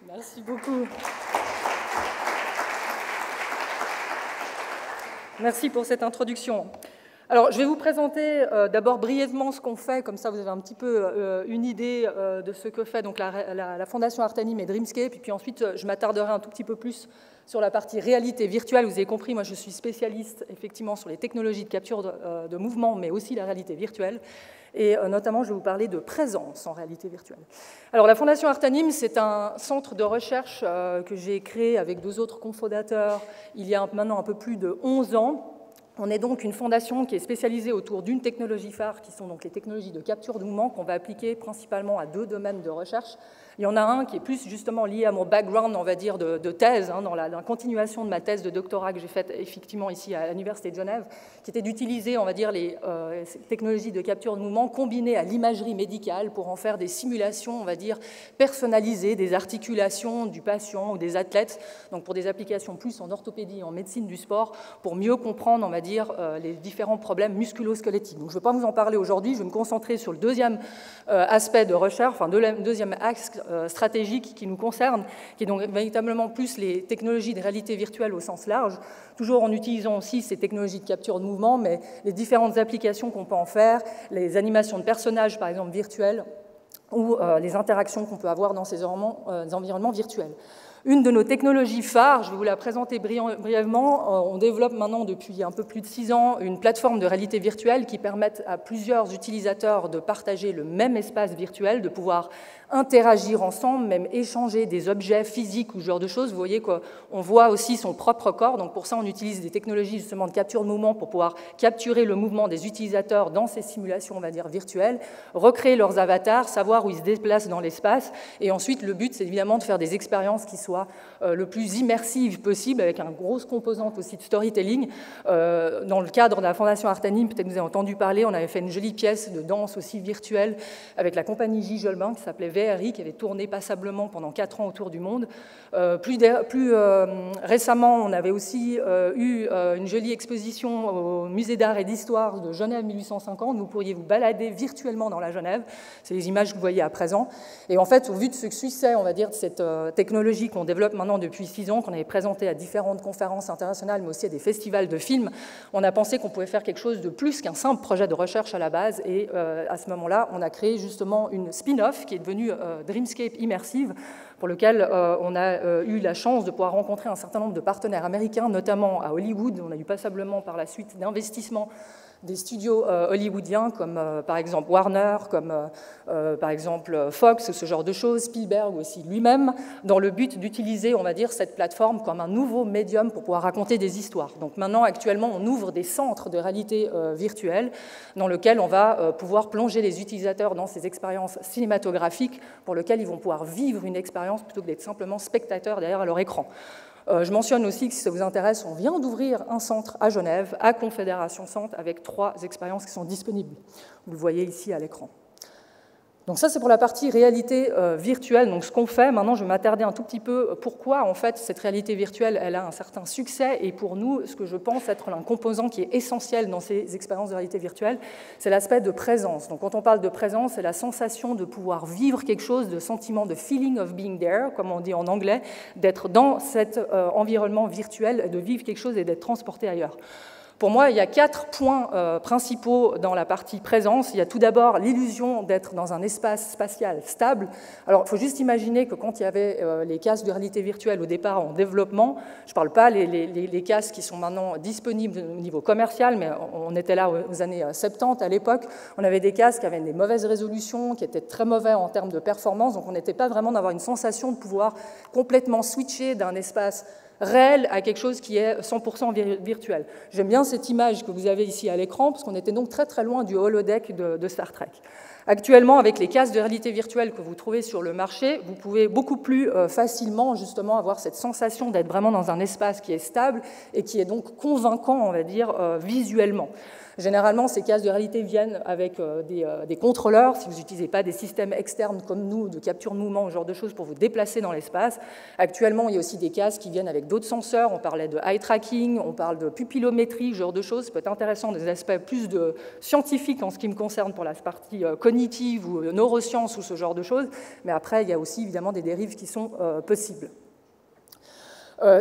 Merci beaucoup. Merci pour cette introduction. Alors, je vais vous présenter d'abord brièvement ce qu'on fait, comme ça vous avez un petit peu une idée de ce que fait donc, la Fondation Artanim et Dreamscape, et puis ensuite je m'attarderai un tout petit peu plus sur la partie réalité virtuelle. Vous avez compris, moi je suis spécialiste effectivement sur les technologies de capture de mouvement, mais aussi la réalité virtuelle, et notamment je vais vous parler de présence en réalité virtuelle. Alors la Fondation Artanim, c'est un centre de recherche que j'ai créé avec 2 autres cofondateurs il y a maintenant un peu plus de 11 ans, On est donc une fondation qui est spécialisée autour d'une technologie phare, qui sont donc les technologies de capture de mouvement, qu'on va appliquer principalement à 2 domaines de recherche. Il y en a un qui est plus justement lié à mon background, on va dire, de thèse, dans la continuation de ma thèse de doctorat que j'ai faite effectivement ici à l'Université de Genève, qui était d'utiliser, on va dire, les technologies de capture de mouvement combinées à l'imagerie médicale pour en faire des simulations, on va dire, personnalisées des articulations du patient ou des athlètes, donc pour des applications plus en orthopédie, en médecine du sport, pour mieux comprendre, on va dire, les différents problèmes musculo-squelettiques. Donc je ne vais pas vous en parler aujourd'hui, je vais me concentrer sur le deuxième aspect de recherche, enfin deuxième axe stratégique qui nous concerne, qui est donc véritablement plus les technologies de réalité virtuelle au sens large, toujours en utilisant aussi ces technologies de capture de mouvement, mais les différentes applications qu'on peut en faire, les animations de personnages, par exemple, virtuels, ou les interactions qu'on peut avoir dans ces environnements virtuels. Une de nos technologies phares, je vais vous la présenter brièvement, on développe maintenant depuis un peu plus de 6 ans une plateforme de réalité virtuelle qui permet à plusieurs utilisateurs de partager le même espace virtuel, de pouvoir interagir ensemble, même échanger des objets physiques ou ce genre de choses. Vous voyez qu'on voit aussi son propre corps, donc pour ça on utilise des technologies justement de capture de mouvement pour pouvoir capturer le mouvement des utilisateurs dans ces simulations, on va dire, virtuelles, recréer leurs avatars, savoir où ils se déplacent dans l'espace, et ensuite le but c'est évidemment de faire des expériences qui soient le plus immersives possible, avec une grosse composante aussi de storytelling. Dans le cadre de la Fondation Artanim, peut-être que vous avez entendu parler, on avait fait une jolie pièce de danse aussi virtuelle avec la compagnie J. Jolbin qui s'appelait VRI, qui avait tourné passablement pendant 4 ans autour du monde. Plus récemment, on avait aussi eu une jolie exposition au Musée d'art et d'histoire de Genève 1850. Vous pourriez vous balader virtuellement dans la Genève. C'est les images que vous voyez à présent. Et en fait, au vu de ce succès, on va dire, de cette technologie qu'on développe maintenant depuis 6 ans, qu'on avait présenté à différentes conférences internationales, mais aussi à des festivals de films, on a pensé qu'on pouvait faire quelque chose de plus qu'un simple projet de recherche à la base. Et à ce moment-là, on a créé justement une spin-off qui est devenue Dreamscape Immersive, pour lequel on a eu la chance de pouvoir rencontrer un certain nombre de partenaires américains, notamment à Hollywood. On a eu passablement par la suite d'investissements des studios hollywoodiens comme par exemple Warner, comme par exemple Fox, ce genre de choses, Spielberg aussi lui-même, dans le but d'utiliser, on va dire, cette plateforme comme un nouveau médium pour pouvoir raconter des histoires. Donc maintenant, actuellement, on ouvre des centres de réalité virtuelle dans lesquels on va pouvoir plonger les utilisateurs dans ces expériences cinématographiques pour lesquelles ils vont pouvoir vivre une expérience plutôt que d'être simplement spectateurs derrière leur écran. Je mentionne aussi que si ça vous intéresse, on vient d'ouvrir un centre à Genève, à Confédération Centre, avec 3 expériences qui sont disponibles. Vous le voyez ici à l'écran. Donc ça, c'est pour la partie réalité virtuelle. Donc ce qu'on fait, maintenant, je vais m'attarder un tout petit peu pourquoi, en fait, cette réalité virtuelle, elle a un certain succès. Et pour nous, ce que je pense être un composant qui est essentiel dans ces expériences de réalité virtuelle, c'est l'aspect de présence. Donc quand on parle de présence, c'est la sensation de pouvoir vivre quelque chose, de sentiment de feeling of being there, comme on dit en anglais, d'être dans cet environnement virtuel, de vivre quelque chose et d'être transporté ailleurs. Pour moi, il y a 4 points principaux dans la partie présence. Il y a tout d'abord l'illusion d'être dans un espace spatial stable. Alors, il faut juste imaginer que quand il y avait les casques de réalité virtuelle au départ en développement, je ne parle pas les casques qui sont maintenant disponibles au niveau commercial, mais on était là aux années 70 à l'époque, on avait des casques qui avaient des mauvaises résolutions, qui étaient très mauvais en termes de performance, donc on n'était pas vraiment d'avoir une sensation de pouvoir complètement switcher d'un espace réel à quelque chose qui est 100% virtuel. J'aime bien cette image que vous avez ici à l'écran, parce qu'on était donc très très loin du holodeck de Star Trek. Actuellement, avec les casques de réalité virtuelle que vous trouvez sur le marché, vous pouvez beaucoup plus facilement justement avoir cette sensation d'être vraiment dans un espace qui est stable et qui est donc convaincant, on va dire, visuellement. Généralement, ces casques de réalité viennent avec des contrôleurs, si vous n'utilisez pas des systèmes externes comme nous, de capture de mouvement, ce genre de choses pour vous déplacer dans l'espace. Actuellement, il y a aussi des casques qui viennent avec d'autres senseurs. On parlait de eye tracking, on parle de pupillométrie, ce genre de choses. Ça peut être intéressant, des aspects plus scientifiques en ce qui me concerne pour la partie cognitive ou neurosciences ou ce genre de choses. Mais après, il y a aussi évidemment des dérives qui sont possibles.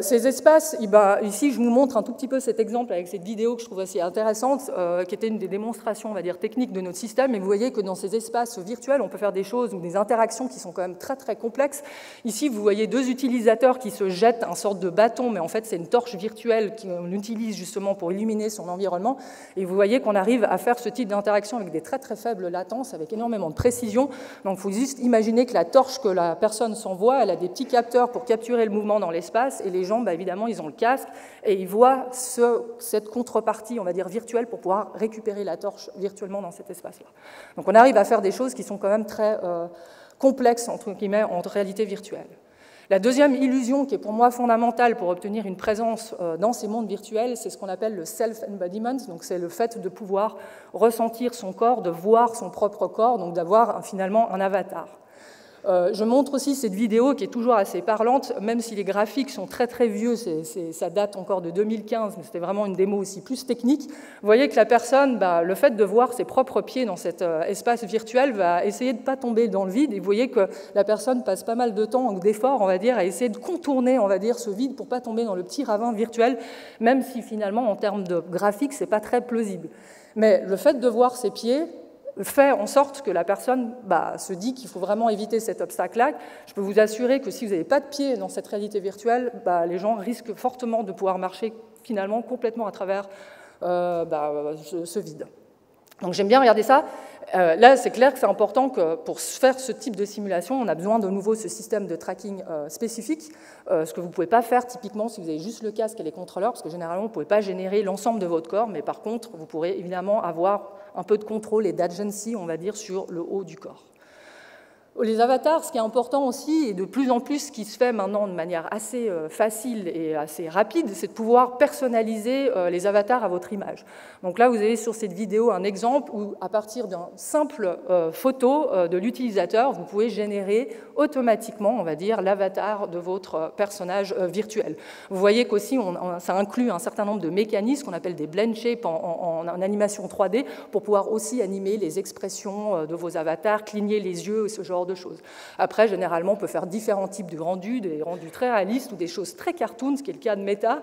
Ces espaces, ici je vous montre un tout petit peu cet exemple avec cette vidéo que je trouve assez intéressante, qui était une des démonstrations, on va dire, techniques de notre système, et vous voyez que dans ces espaces virtuels, on peut faire des choses ou des interactions qui sont quand même très très complexes. Ici, vous voyez 2 utilisateurs qui se jettent un sorte de bâton, mais en fait c'est une torche virtuelle qu'on utilise justement pour illuminer son environnement, et vous voyez qu'on arrive à faire ce type d'interaction avec des très très faibles latences, avec énormément de précision. Donc il faut juste imaginer que la torche que la personne s'envoie, elle a des petits capteurs pour capturer le mouvement dans l'espace, et les gens, évidemment, ils ont le casque et ils voient cette contrepartie, on va dire, virtuelle pour pouvoir récupérer la torche virtuellement dans cet espace-là. Donc on arrive à faire des choses qui sont quand même très complexes, entre guillemets, en réalité virtuelle. La deuxième illusion qui est pour moi fondamentale pour obtenir une présence dans ces mondes virtuels, c'est ce qu'on appelle le self-embodiment, donc c'est le fait de pouvoir ressentir son corps, de voir son propre corps, donc d'avoir finalement un avatar. Je montre aussi cette vidéo qui est toujours assez parlante, même si les graphiques sont très très vieux, ça date encore de 2015, mais c'était vraiment une démo aussi plus technique. Vous voyez que la personne, le fait de voir ses propres pieds dans cet espace virtuel va essayer de ne pas tomber dans le vide, et vous voyez que la personne passe pas mal de temps, d'efforts, on va dire, à essayer de contourner, on va dire, ce vide pour ne pas tomber dans le petit ravin virtuel, même si finalement, en termes de graphique, ce n'est pas très plausible. Mais le fait de voir ses pieds fait en sorte que la personne se dit qu'il faut vraiment éviter cet obstacle-là. Je peux vous assurer que si vous n'avez pas de pied dans cette réalité virtuelle, les gens risquent fortement de pouvoir marcher finalement complètement à travers ce vide. Donc j'aime bien regarder ça. Là, c'est clair que c'est important que pour faire ce type de simulation, on a besoin de nouveau ce système de tracking spécifique, ce que vous ne pouvez pas faire typiquement si vous avez juste le casque et les contrôleurs, parce que généralement, vous ne pouvez pas générer l'ensemble de votre corps, mais par contre, vous pourrez évidemment avoir un peu de contrôle et d'agency, on va dire, sur le haut du corps. Les avatars, ce qui est important aussi, et de plus en plus ce qui se fait maintenant de manière assez facile et assez rapide, c'est de pouvoir personnaliser les avatars à votre image. Donc là, vous avez sur cette vidéo un exemple où, à partir d'une simple photo de l'utilisateur, vous pouvez générer automatiquement, on va dire, l'avatar de votre personnage virtuel. Vous voyez qu'aussi, ça inclut un certain nombre de mécanismes qu'on appelle des blend shapes en animation 3D pour pouvoir aussi animer les expressions de vos avatars, cligner les yeux, ce genre de choses. Après, généralement, on peut faire différents types de rendus, des rendus très réalistes ou des choses très cartoon, ce qui est le cas de Meta,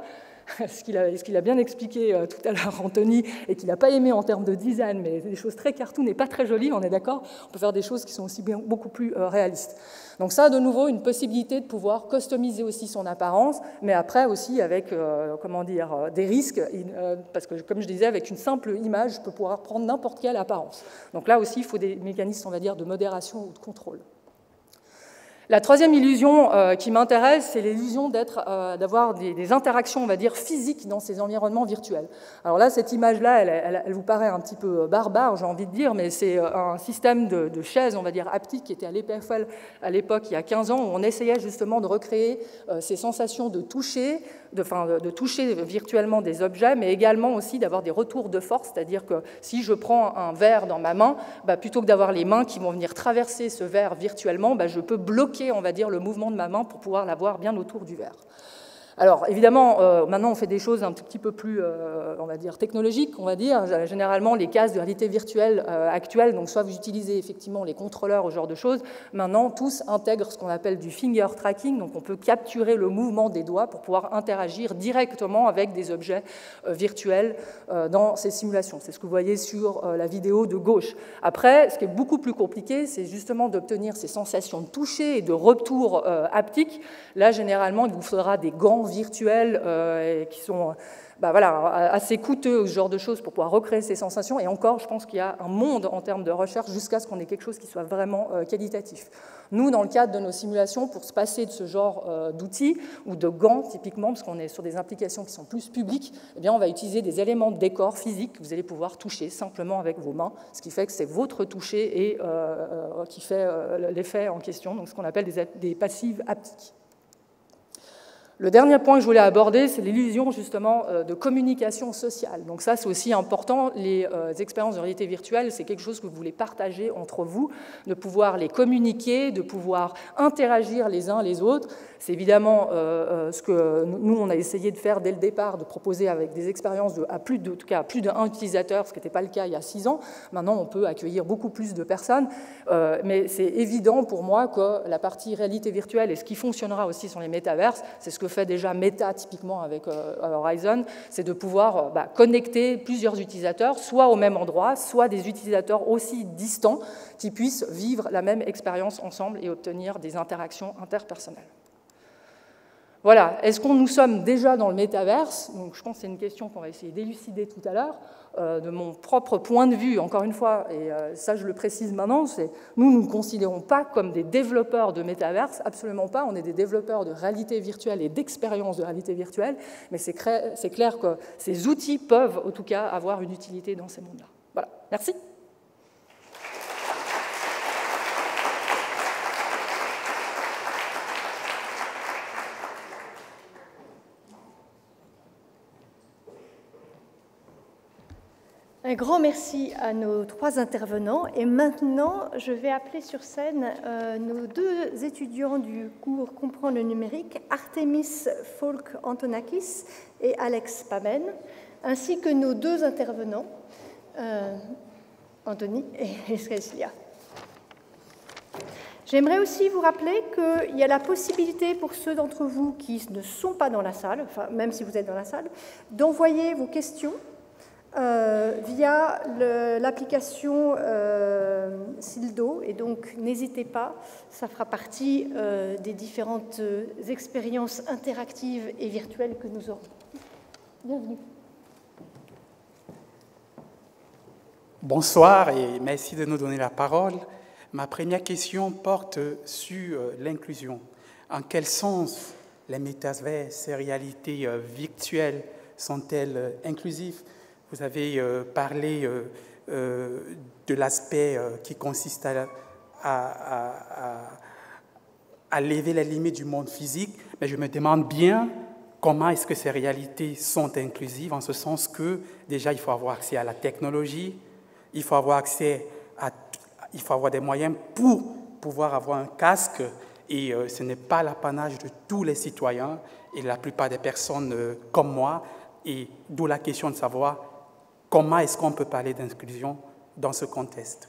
ce qu'il a bien expliqué tout à l'heure, Anthony, et qu'il n'a pas aimé en termes de design, mais des choses très cartoon et pas très jolies, on est d'accord? On peut faire des choses qui sont aussi beaucoup plus réalistes. Donc ça, de nouveau, une possibilité de pouvoir customiser aussi son apparence, mais après aussi avec, des risques, parce que, comme je disais, avec une simple image, je peux pouvoir prendre n'importe quelle apparence. Donc là aussi, il faut des mécanismes, on va dire, de modération ou de contrôle. La troisième illusion qui m'intéresse, c'est l'illusion d'avoir des interactions, on va dire, physiques dans ces environnements virtuels. Alors là, cette image-là, elle vous paraît un petit peu barbare, j'ai envie de dire, mais c'est un système de chaises, on va dire, haptiques qui était à l'EPFL à l'époque, il y a 15 ans, où on essayait justement de recréer ces sensations de toucher, de toucher virtuellement des objets, mais également aussi d'avoir des retours de force, c'est-à-dire que si je prends un verre dans ma main, plutôt que d'avoir les mains qui vont venir traverser ce verre virtuellement, je peux bloquer, on va dire, le mouvement de ma main pour pouvoir l'avoir bien autour du verre. Alors, évidemment, maintenant, on fait des choses un petit peu plus, on va dire, technologiques, on va dire. Généralement, les casques de réalité virtuelle actuelles, donc soit vous utilisez effectivement les contrôleurs, ce genre de choses, maintenant, tous intègrent ce qu'on appelle du finger tracking, donc on peut capturer le mouvement des doigts pour pouvoir interagir directement avec des objets virtuels dans ces simulations. C'est ce que vous voyez sur la vidéo de gauche. Après, ce qui est beaucoup plus compliqué, c'est justement d'obtenir ces sensations de toucher et de retour haptique. Là, généralement, il vous faudra des gants virtuels qui sont assez coûteux, ce genre de choses, pour pouvoir recréer ces sensations. Et encore, je pense qu'il y a un monde en termes de recherche jusqu'à ce qu'on ait quelque chose qui soit vraiment qualitatif. Nous, dans le cadre de nos simulations, pour se passer de ce genre d'outils ou de gants, typiquement, parce qu'on est sur des applications qui sont plus publiques, eh bien, on va utiliser des éléments de décor physique que vous allez pouvoir toucher simplement avec vos mains, ce qui fait que c'est votre toucher et qui fait l'effet en question, donc ce qu'on appelle des passives haptiques. Le dernier point que je voulais aborder, c'est l'illusion justement de communication sociale. Donc ça, c'est aussi important. Les expériences de réalité virtuelle, c'est quelque chose que vous voulez partager entre vous, de pouvoir les communiquer, de pouvoir interagir les uns les autres. C'est évidemment ce que nous, on a essayé de faire dès le départ, de proposer avec des expériences à plus d'un utilisateur, ce qui n'était pas le cas il y a 6 ans. Maintenant, on peut accueillir beaucoup plus de personnes. Mais c'est évident pour moi que la partie réalité virtuelle et ce qui fonctionnera aussi sur les métaverses, c'est ce que fait déjà Meta typiquement avec Horizon, c'est de pouvoir connecter plusieurs utilisateurs, soit au même endroit, soit des utilisateurs aussi distants qui puissent vivre la même expérience ensemble et obtenir des interactions interpersonnelles. Voilà, est-ce qu'on nous sommes déjà dans le métaverse? Donc je pense que c'est une question qu'on va essayer d'élucider tout à l'heure. De mon propre point de vue, encore une fois, et ça je le précise maintenant, c'est nous ne nous considérons pas comme des développeurs de métaverse, absolument pas, on est des développeurs de réalité virtuelle et d'expérience de réalité virtuelle, mais c'est clair que ces outils peuvent, en tout cas, avoir une utilité dans ces mondes-là. Voilà, merci. Un grand merci à nos 3 intervenants. Et maintenant, je vais appeler sur scène nos 2 étudiants du cours Comprendre le numérique, Artemis Folk-Antonakis et Alex Pamen, ainsi que nos 2 intervenants, Anthony et Cecilia. J'aimerais aussi vous rappeler qu'il y a la possibilité pour ceux d'entre vous qui ne sont pas dans la salle, enfin même si vous êtes dans la salle, d'envoyer vos questions via l'application Sildo, et donc n'hésitez pas, ça fera partie des différentes expériences interactives et virtuelles que nous aurons. Bienvenue. Bonsoir et merci de nous donner la parole. Ma première question porte sur l'inclusion. En quel sens les métaverses, ces réalités virtuelles sont-elles inclusives? Vous avez parlé de l'aspect qui consiste à lever les limites du monde physique, mais je me demande bien comment est-ce que ces réalités sont inclusives, en ce sens que déjà il faut avoir accès à la technologie, il faut avoir des moyens pour pouvoir avoir un casque, et ce n'est pas l'apanage de tous les citoyens et la plupart des personnes comme moi, et d'où la question de savoir comment est-ce qu'on peut parler d'inclusion dans ce contexte?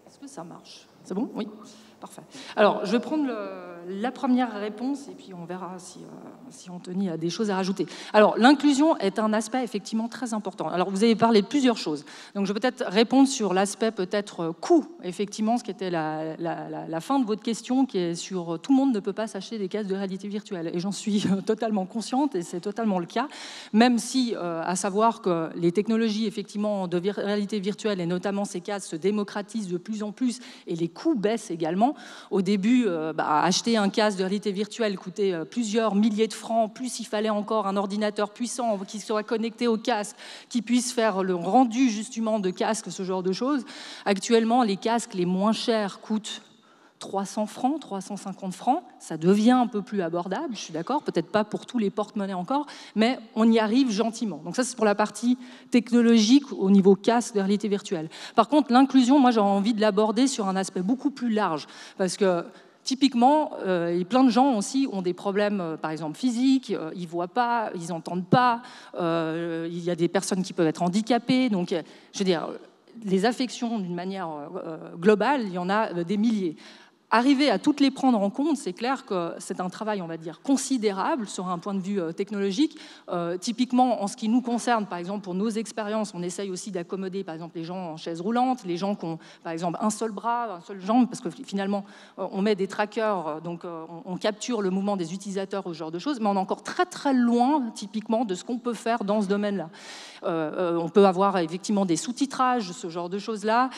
Est-ce que ça marche? C'est bon? Oui. Parfait. Alors, je vais prendre la première réponse et puis on verra si Anthony a des choses à rajouter. Alors, l'inclusion est un aspect effectivement très important. Alors, vous avez parlé de plusieurs choses. Donc, je vais peut-être répondre sur l'aspect peut-être coût, effectivement, ce qui était la fin de votre question, qui est sur tout le monde ne peut pas s'acheter des casques de réalité virtuelle. Et j'en suis totalement consciente et c'est totalement le cas, même si, à savoir que les technologies effectivement de réalité virtuelle et notamment ces casques se démocratisent de plus en plus et les coûts baissent également. Au début, acheter un casque de réalité virtuelle coûtait plusieurs milliers de francs, plus il fallait encore un ordinateur puissant qui soit connecté au casque, qui puisse faire le rendu justement de casque, ce genre de choses. Actuellement, les casques les moins chers coûtent 300 francs, 350 francs, ça devient un peu plus abordable, je suis d'accord, peut-être pas pour tous les porte-monnaies encore, mais on y arrive gentiment. Donc ça, c'est pour la partie technologique au niveau casque de réalité virtuelle. Par contre, l'inclusion, moi, j'ai envie de l'aborder sur un aspect beaucoup plus large, parce que typiquement, plein de gens aussi ont des problèmes, par exemple, physiques, ils ne voient pas, ils n'entendent pas, il y a des personnes qui peuvent être handicapées, donc, je veux dire, les affections, d'une manière globale, il y en a des milliers. Arriver à toutes les prendre en compte, c'est clair que c'est un travail, on va dire, considérable sur un point de vue technologique. Typiquement, en ce qui nous concerne, par exemple, pour nos expériences, on essaye aussi d'accommoder, par exemple, les gens en chaise roulante, les gens qui ont, par exemple, un seul bras, une seule jambe, parce que finalement, on met des trackers, donc on capture le mouvement des utilisateurs, ce genre de choses, mais on est encore très, très loin, typiquement, de ce qu'on peut faire dans ce domaine-là. On peut avoir, effectivement, des sous-titrages, ce genre de choses-là,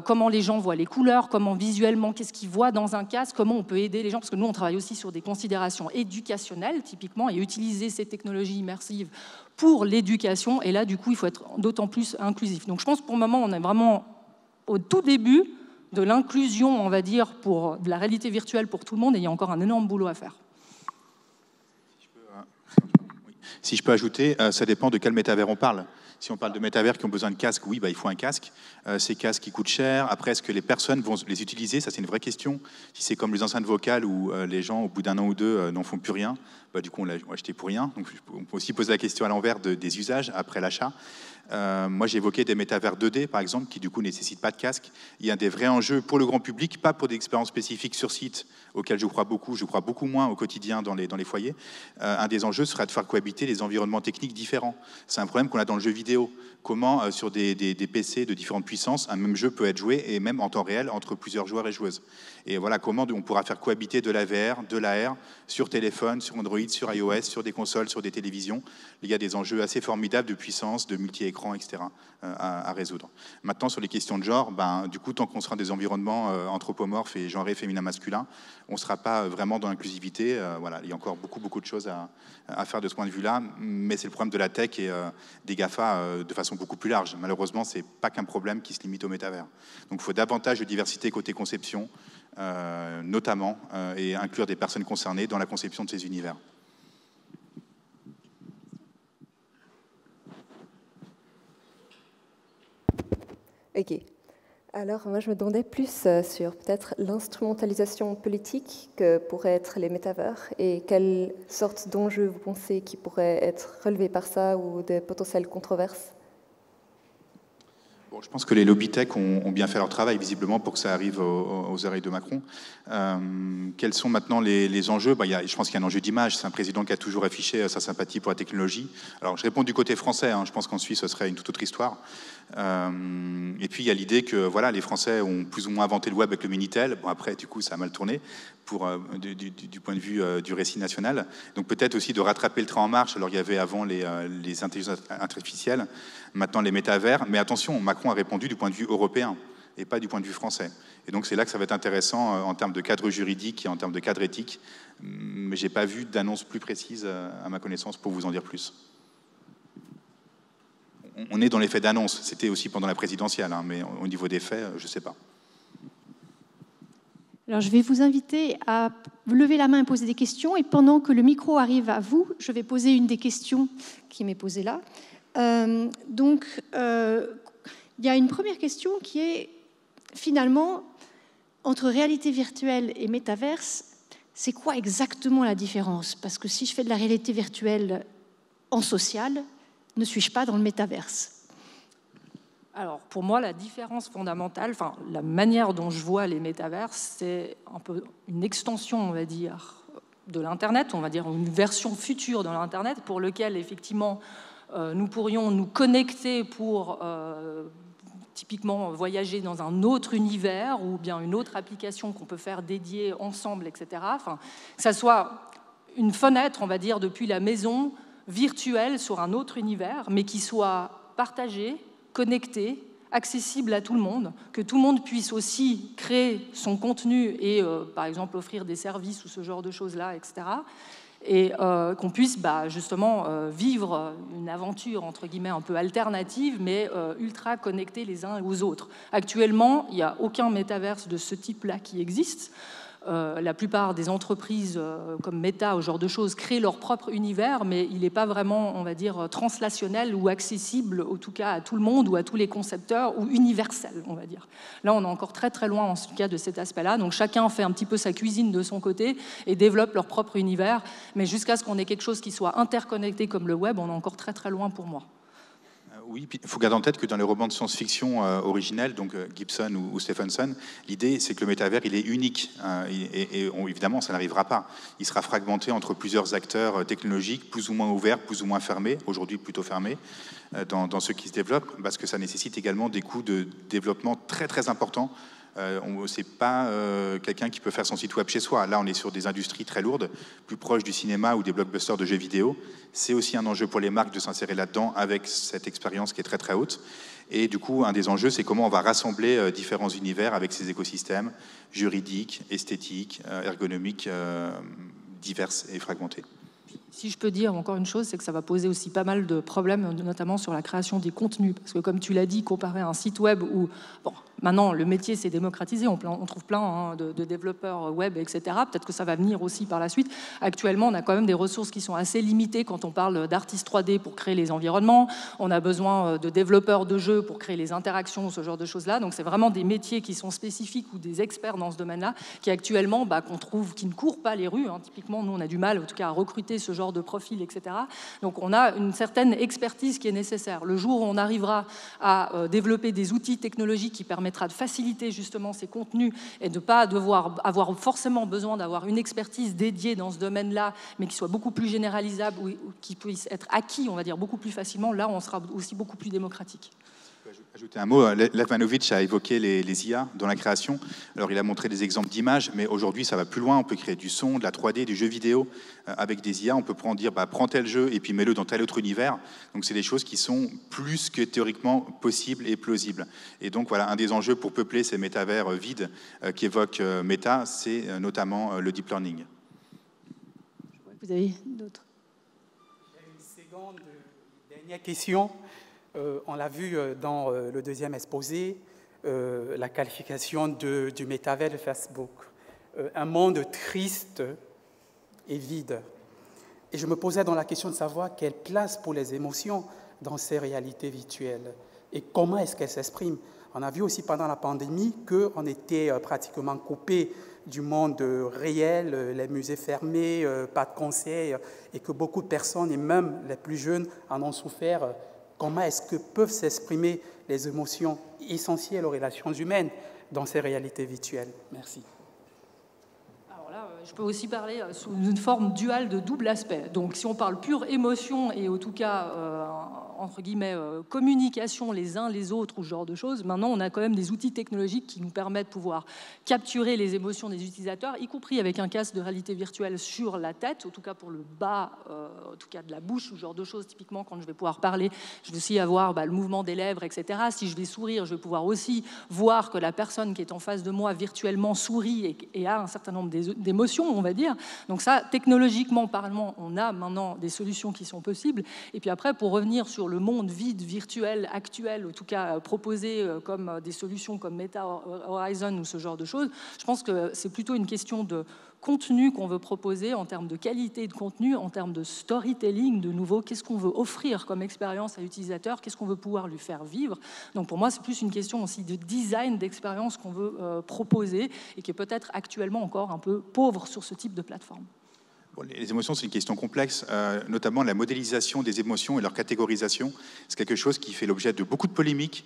comment les gens voient les couleurs, comment visuellement, qu'est-ce qu'ils voient dans un casque, comment on peut aider les gens, parce que nous, on travaille aussi sur des considérations éducationnelles, typiquement, et utiliser ces technologies immersives pour l'éducation, et là, du coup, il faut être d'autant plus inclusif. Donc, je pense, pour le moment, on est vraiment au tout début de l'inclusion, on va dire, pour de la réalité virtuelle pour tout le monde, et il y a encore un énorme boulot à faire. Si je peux ajouter, ça dépend de quel métavers on parle. Si on parle de métavers qui ont besoin de casques, oui, il faut un casque. Ces casques qui coûtent cher. Après, est-ce que les personnes vont les utiliser? Ça, c'est une vraie question. Si c'est comme les enceintes vocales où les gens, au bout d'un an ou deux, n'en font plus rien, du coup, on l'a acheté pour rien. Donc, on peut aussi poser la question à l'envers des usages après l'achat. Moi, j'ai évoqué des métavers 2D, par exemple, qui du coup ne nécessitent pas de casque. Il y a des vrais enjeux pour le grand public, pas pour des expériences spécifiques sur site, auxquelles je crois beaucoup moins au quotidien dans les foyers. Un des enjeux serait de faire cohabiter les environnements techniques différents. C'est un problème qu'on a dans le jeu vidéo. Comment, sur des PC de différentes puissances, un même jeu peut être joué, et même en temps réel, entre plusieurs joueurs et joueuses. Et voilà comment on pourra faire cohabiter de la VR, de l'AR, sur téléphone, sur Android, sur iOS, sur des consoles, sur des télévisions. Il y a des enjeux assez formidables de puissance, de multi-écran, etc. À résoudre. Maintenant, sur les questions de genre, du coup, tant qu'on sera des environnements anthropomorphes et genrés féminin-masculin, on ne sera pas vraiment dans l'inclusivité. Voilà, il y a encore beaucoup de choses à faire de ce point de vue-là, mais c'est le problème de la tech et des GAFA de façon beaucoup plus large. Malheureusement, ce n'est pas qu'un problème qui se limite au métavers. Donc, il faut davantage de diversité côté conception, notamment, et inclure des personnes concernées dans la conception de ces univers. Ok. Alors, moi, je me demandais plus sur peut-être l'instrumentalisation politique que pourraient être les métavers et quelles sortes d'enjeux vous pensez qui pourraient être relevés par ça ou des potentielles controverses. Bon, je pense que les lobby tech ont bien fait leur travail, visiblement, pour que ça arrive aux oreilles de Macron. Quels sont maintenant les enjeux? Je pense qu'il y a un enjeu d'image. C'est un président qui a toujours affiché sa sympathie pour la technologie. Alors, je réponds du côté français. Je pense qu'en Suisse, ce serait une toute autre histoire. Et puis, il y a l'idée que voilà, les Français ont plus ou moins inventé le web avec le Minitel. Bon, après, du coup, ça a mal tourné du point de vue du récit national. Donc, peut-être aussi de rattraper le train en marche. Alors, il y avait avant les intelligences artificielles, maintenant les métavers. Mais attention, Macron a répondu du point de vue européen et pas du point de vue français. Et donc, c'est là que ça va être intéressant en termes de cadre juridique et en termes de cadre éthique. Mais je n'ai pas vu d'annonce plus précise à ma connaissance pour vous en dire plus. On est dans l'effet d'annonce. C'était aussi pendant la présidentielle, mais au niveau des faits, je ne sais pas. Alors, je vais vous inviter à lever la main et poser des questions. Et pendant que le micro arrive à vous, je vais poser une des questions qui m'est posée là. Il y a une première question qui est, finalement, entre réalité virtuelle et métaverse, c'est quoi exactement la différence? Parce que si je fais de la réalité virtuelle en social, ne suis-je pas dans le métaverse? Alors, pour moi, la différence fondamentale, la manière dont je vois les métaverses, c'est un peu une extension, on va dire, de l'Internet, on va dire une version future de l'Internet pour lequel, effectivement, nous pourrions nous connecter pour typiquement voyager dans un autre univers ou bien une autre application qu'on peut faire dédiée ensemble, etc. Que ça soit une fenêtre, on va dire, depuis la maison virtuelle sur un autre univers, mais qui soit partagé, connecté, accessible à tout le monde, que tout le monde puisse aussi créer son contenu et, par exemple, offrir des services ou ce genre de choses-là, etc. Et qu'on puisse justement vivre une aventure, entre guillemets, un peu alternative, mais ultra connectée les uns aux autres. Actuellement, il n'y a aucun métaverse de ce type-là qui existe. La plupart des entreprises comme Meta, ce genre de choses, créent leur propre univers, mais il n'est pas vraiment, on va dire, translationnel ou accessible, en tout cas à tout le monde ou à tous les concepteurs, ou universel, on va dire. Là, on est encore très très loin en tout cas de cet aspect-là. Donc chacun fait un petit peu sa cuisine de son côté et développe leur propre univers, mais jusqu'à ce qu'on ait quelque chose qui soit interconnecté comme le web, on est encore très très loin pour moi. Oui, il faut garder en tête que dans les romans de science-fiction originels, donc Gibson ou Stephenson, l'idée c'est que le métavers il est unique évidemment ça n'arrivera pas. Il sera fragmenté entre plusieurs acteurs technologiques, plus ou moins ouverts, plus ou moins fermés, aujourd'hui plutôt fermés, dans ceux qui se développent, parce que ça nécessite également des coûts de développement très très importants. C'est pas quelqu'un qui peut faire son site web chez soi. Là, on est sur des industries très lourdes, plus proches du cinéma ou des blockbusters de jeux vidéo. C'est aussi un enjeu pour les marques de s'insérer là-dedans avec cette expérience qui est très très haute. Et du coup, un des enjeux, c'est comment on va rassembler différents univers avec ces écosystèmes juridiques, esthétiques, ergonomiques, divers et fragmentés. Si je peux dire encore une chose, c'est que ça va poser aussi pas mal de problèmes, notamment sur la création des contenus. Parce que comme tu l'as dit, comparé à un site web où, bon, maintenant le métier s'est démocratisé, on trouve plein de développeurs web, etc. Peut-être que ça va venir aussi par la suite. Actuellement, on a quand même des ressources qui sont assez limitées quand on parle d'artistes 3D pour créer les environnements. On a besoin de développeurs de jeux pour créer les interactions, ce genre de choses-là. Donc c'est vraiment des métiers qui sont spécifiques ou des experts dans ce domaine-là qui actuellement, qu'on trouve, qui ne courent pas les rues. Typiquement, nous, on a du mal, en tout cas, à recruter ce genre de profil, etc. Donc on a une certaine expertise qui est nécessaire. Le jour où on arrivera à développer des outils technologiques qui permettra de faciliter justement ces contenus et de ne pas devoir avoir forcément besoin d'avoir une expertise dédiée dans ce domaine-là, mais qui soit beaucoup plus généralisable ou qui puisse être acquis, on va dire, beaucoup plus facilement, là on sera aussi beaucoup plus démocratique. Ajouter un mot, Lev Manovich a évoqué les IA dans la création. Alors il a montré des exemples d'images, mais aujourd'hui ça va plus loin. On peut créer du son, de la 3D, du jeu vidéo avec des IA. On peut dire prends tel jeu et puis mets-le dans tel autre univers. Donc c'est des choses qui sont plus que théoriquement possibles et plausibles. Et donc voilà, un des enjeux pour peupler ces métavers vides qu'évoque Meta, c'est notamment le deep learning. Vous avez d'autres? Une seconde, dernière question. On l'a vu dans le deuxième exposé, la qualification du métavers de Facebook. Un monde triste et vide. Et je me posais dans la question de savoir quelle place pour les émotions dans ces réalités virtuelles et comment est-ce qu'elles s'expriment. On a vu aussi pendant la pandémie qu'on était pratiquement coupé du monde réel, les musées fermés, pas de conseils, et que beaucoup de personnes, et même les plus jeunes, en ont souffert. Comment est-ce que peuvent s'exprimer les émotions essentielles aux relations humaines dans ces réalités virtuelles? Merci. Alors là, je peux aussi parler sous une forme duale de double aspect. Donc si on parle pure émotion et en tout cas, entre guillemets, communication les uns les autres ou ce genre de choses, maintenant on a quand même des outils technologiques qui nous permettent de pouvoir capturer les émotions des utilisateurs, y compris avec un casque de réalité virtuelle sur la tête, en tout cas pour le bas, en tout cas de la bouche, ce genre de choses. Typiquement, quand je vais pouvoir parler, je vais aussi avoir le mouvement des lèvres, etc. Si je vais sourire, je vais pouvoir aussi voir que la personne qui est en face de moi virtuellement sourit et a un certain nombre d'émotions, on va dire. Donc ça, technologiquement parlant, on a maintenant des solutions qui sont possibles. Et puis après, pour revenir sur le monde vide, virtuel, actuel, en tout cas proposé comme des solutions comme Meta Horizon ou ce genre de choses, je pense que c'est plutôt une question de contenu qu'on veut proposer en termes de qualité de contenu, en termes de storytelling, de nouveau, qu'est-ce qu'on veut offrir comme expérience à l'utilisateur, qu'est-ce qu'on veut pouvoir lui faire vivre. Donc pour moi, c'est plus une question aussi de design d'expérience qu'on veut proposer et qui est peut-être actuellement encore un peu pauvre sur ce type de plateforme. Bon, les émotions, c'est une question complexe, notamment la modélisation des émotions et leur catégorisation. C'est quelque chose qui fait l'objet de beaucoup de polémiques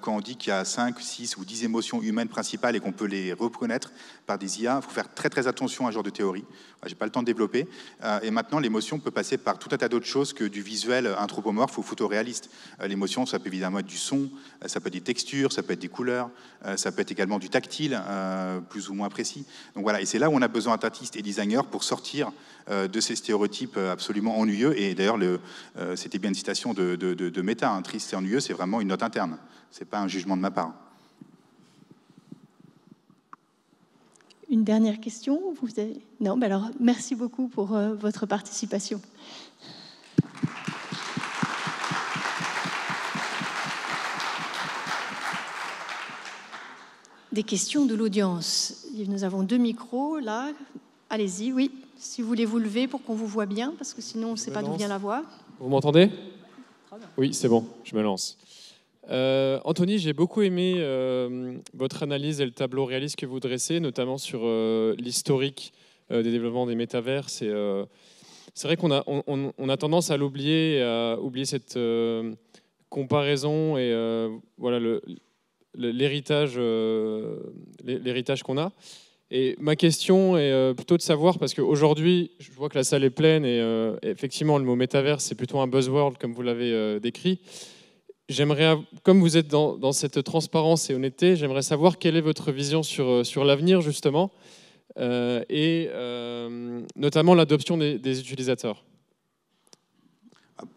quand on dit qu'il y a 5, 6 ou 10 émotions humaines principales et qu'on peut les reconnaître par des IA. Il faut faire très très attention à ce genre de théorie. Je n'ai pas le temps de développer. Et maintenant, l'émotion peut passer par tout un tas d'autres choses que du visuel anthropomorphe ou photoréaliste. L'émotion, ça peut évidemment être du son, ça peut être des textures, ça peut être des couleurs, ça peut être également du tactile, plus ou moins précis. Donc voilà, et c'est là où on a besoin d'artistes et designers pour sortir de ces stéréotypes absolument ennuyeux. Et d'ailleurs, c'était bien une citation de Meta, hein, triste et ennuyeux, c'est vraiment une note interne. Ce n'est pas un jugement de ma part. Une dernière question? Non, mais alors merci beaucoup pour votre participation. Des questions de l'audience. Nous avons 2 micros là. Allez-y, oui. Si vous voulez vous lever pour qu'on vous voit bien, parce que sinon on ne sait pas d'où vient la voix. Vous m'entendez? Oui, c'est bon, je me lance. Anthony, j'ai beaucoup aimé votre analyse et le tableau réaliste que vous dressez, notamment sur l'historique des développements des métavers. C'est vrai qu'on a tendance à l'oublier, à oublier cette comparaison et voilà l'héritage qu'on a. Et ma question est plutôt de savoir, parce qu'aujourd'hui, je vois que la salle est pleine et effectivement, le mot métavers, c'est plutôt un buzzword, comme vous l'avez décrit. J'aimerais, comme vous êtes dans cette transparence et honnêteté, j'aimerais savoir quelle est votre vision sur l'avenir, justement, et notamment l'adoption des utilisateurs.